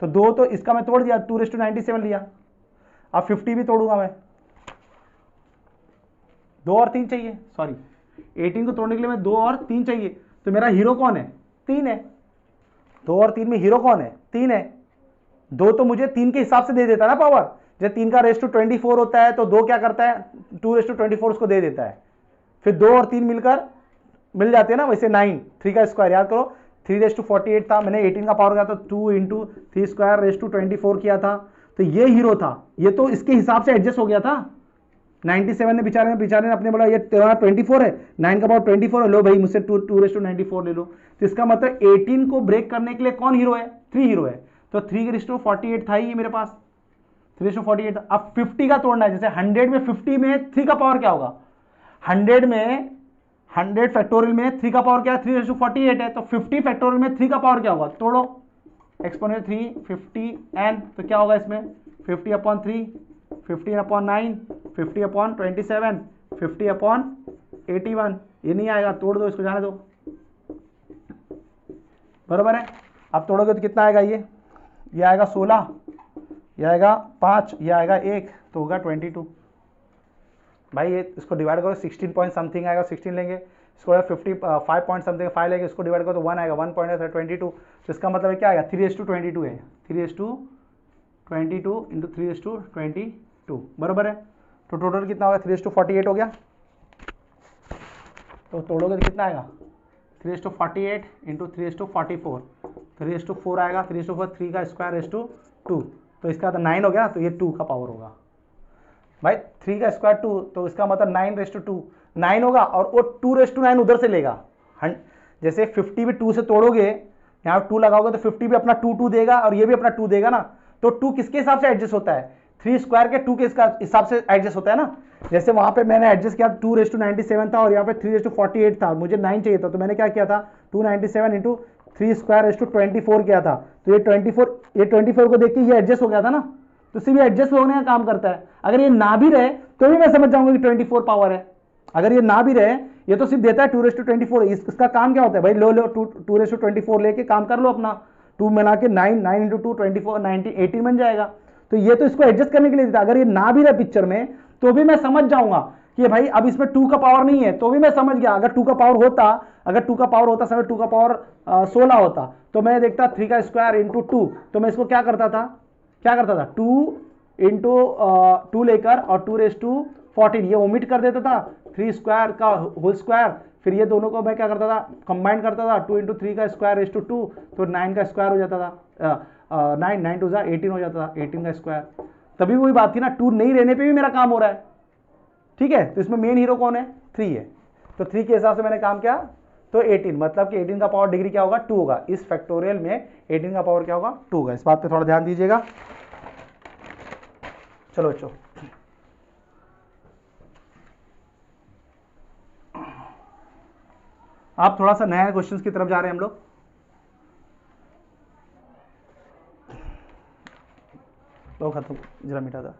तो 2 तो इसका मैं तोड़ दिया, 2:97 लिया। अब 50 भी तोड़ूंगा मैं, 2 और 3 चाहिए, सॉरी 18 को तोड़ने के लिए मैं 2 और 3 चाहिए। तो मेरा हीरो कौन है? 3 है। 2 और 3 में हीरो कौन है? 3 है। 2 तो मुझे 3 के हिसाब से दे देता है ना पावर, जब 3 का रेस टू 24 होता है तो 2 क्या करता है, 2:24 उसको दे देता है। फिर 2 और 3 मिलकर मिल जाते हैं ना, वैसे 9, 3 का स्क्वायर याद करो, 3:48 था, मैंने 18 का पावर किया तो 2 इंटू 3 स्क्वायर रेस टू 24 किया था। तो ये हीरो था, ये तो इसके हिसाब से एडजस्ट हो गया था। 97 ने बेचारे ने अपने बोला ये तेरा 24 है, 9 का पावर 24 है, लो भाई मुझसे 2:94 ले लो। तो इसका मतलब 18 को ब्रेक करने के लिए कौन हीरो है? 3 हीरो है। तो 3:48 था ही मेरे पास, 3:48 था। अब 50 का तोड़ना है, जैसे 100 में 50 में 3 का पावर क्या होगा? 100 में 100 फैक्टोरियल में 3 का पावर क्या है? 3:48 है। तो 50 फैक्टोरियल में 3 का पावर क्या होगा? तोड़ो, एक्सपोनेंशियल 3 50 n, तो क्या होगा इसमें 50/3, 15/9, 50/27, 50/81। ये नहीं आएगा, तोड़ दो इसको, जाने दो, बराबर है। अब तोड़ोगे तो कितना आएगा? ये आएगा 16, ये आएगा 5, ये आएगा 1, तो होगा 22। भाई ये इसको डिवाइड करो, 16 पॉइंट समथिंग आएगा, 16 लेंगे, इसको 55 पॉइंट समथिंग 5 लेंगे, इसको डिवाइड करो तो 1 आएगा, 1.22। तो इसका मतलब क्या आएगा? 3:22 है, 3:22 इंटू 3:22, बराबर है। तो टोटल कितना होगा? 3:48 हो गया। तो तोड़ोगे तो कितना आएगा? 3:48 इंटू 3:44, 3:4 आएगा, 3:4 3 का स्क्वायर रेस टू 2, तो इसका तो 9 हो गया, तो ये 2 का पावर होगा भाई। 3 का स्क्वायर 2, तो इसका मतलब 9:2, 9 होगा, और वो 2:9 उधर से लेगा। जैसे 50 भी 2 से तोड़ोगे, यहाँ 2 लगाओगे तो 50 भी अपना 2 देगा और ये भी अपना 2 देगा ना। तो 2 किसके हिसाब से एडजस्ट होता है? 3 स्क्वायर के 2 के हिसाब से एडजस्ट होता है ना। जैसे वहां पे मैंने एडजस्ट किया 2:97 था और यहाँ पे 3:48 था, मुझे 9 चाहिए था, तो मैंने क्या किया था? 297 इंटू 3 स्क्वायर रेस टू 24 किया था। तो ये 24 को देख के ये एडजस्ट हो गया था ना, तो सिर्फ एडजस्ट होने का काम करता है। अगर ये ना भी रहे तो भी मैं समझ जाऊंगा कि 24 पावर है। अगर ये ना भी रहे, ये तो सिर्फ देता है 2:24। इसका काम क्या होता है भाई? लो 2:24 लेके काम कर लो अपना, 2 मिला के 9 इंटू 2 24, 19 18 बन जाएगा। तो ये तो इसको एडजस्ट करने के लिए देता है। अगर ये ना भी रहे पिक्चर में तो भी मैं समझ जाऊंगा कि भाई अब इसमें 2 का पावर नहीं है, तो भी मैं समझ गया। अगर 2 का पावर होता समय 2 का पावर 16 होता, तो मैं देखता 3 का स्क्वायर इंटू 2, तो मैं इसको क्या करता था 2 इंटू 2 लेकर और 2:14 ये ओमिट कर देता था, 3 स्क्वायर का होल स्क्वायर, फिर ये दोनों को मैं क्या करता था? कंबाइन करता था, 2 इंटू 3 का स्क्वायर रेस टू 2, तो 9 का स्क्वायर हो जाता था, 9 2 18 हो जाता था, 18 का स्क्वायर। तभी वही बात थी ना, 2 नहीं रहने पे भी मेरा काम हो रहा है, ठीक है। तो इसमें मेन हीरो कौन है? 3 है। तो 3 के हिसाब से मैंने काम किया, तो 18, मतलब कि 18 का पावर डिग्री क्या होगा? 2 होगा। इस फैक्टोरियल में 18 का पावर क्या होगा? 2 होगा। इस बात पे थोड़ा ध्यान दीजिएगा। चलो बच्चों, आप थोड़ा सा नया क्वेश्चंस की तरफ जा रहे हैं हम लोग। तो खत्म, जरा मिटा था।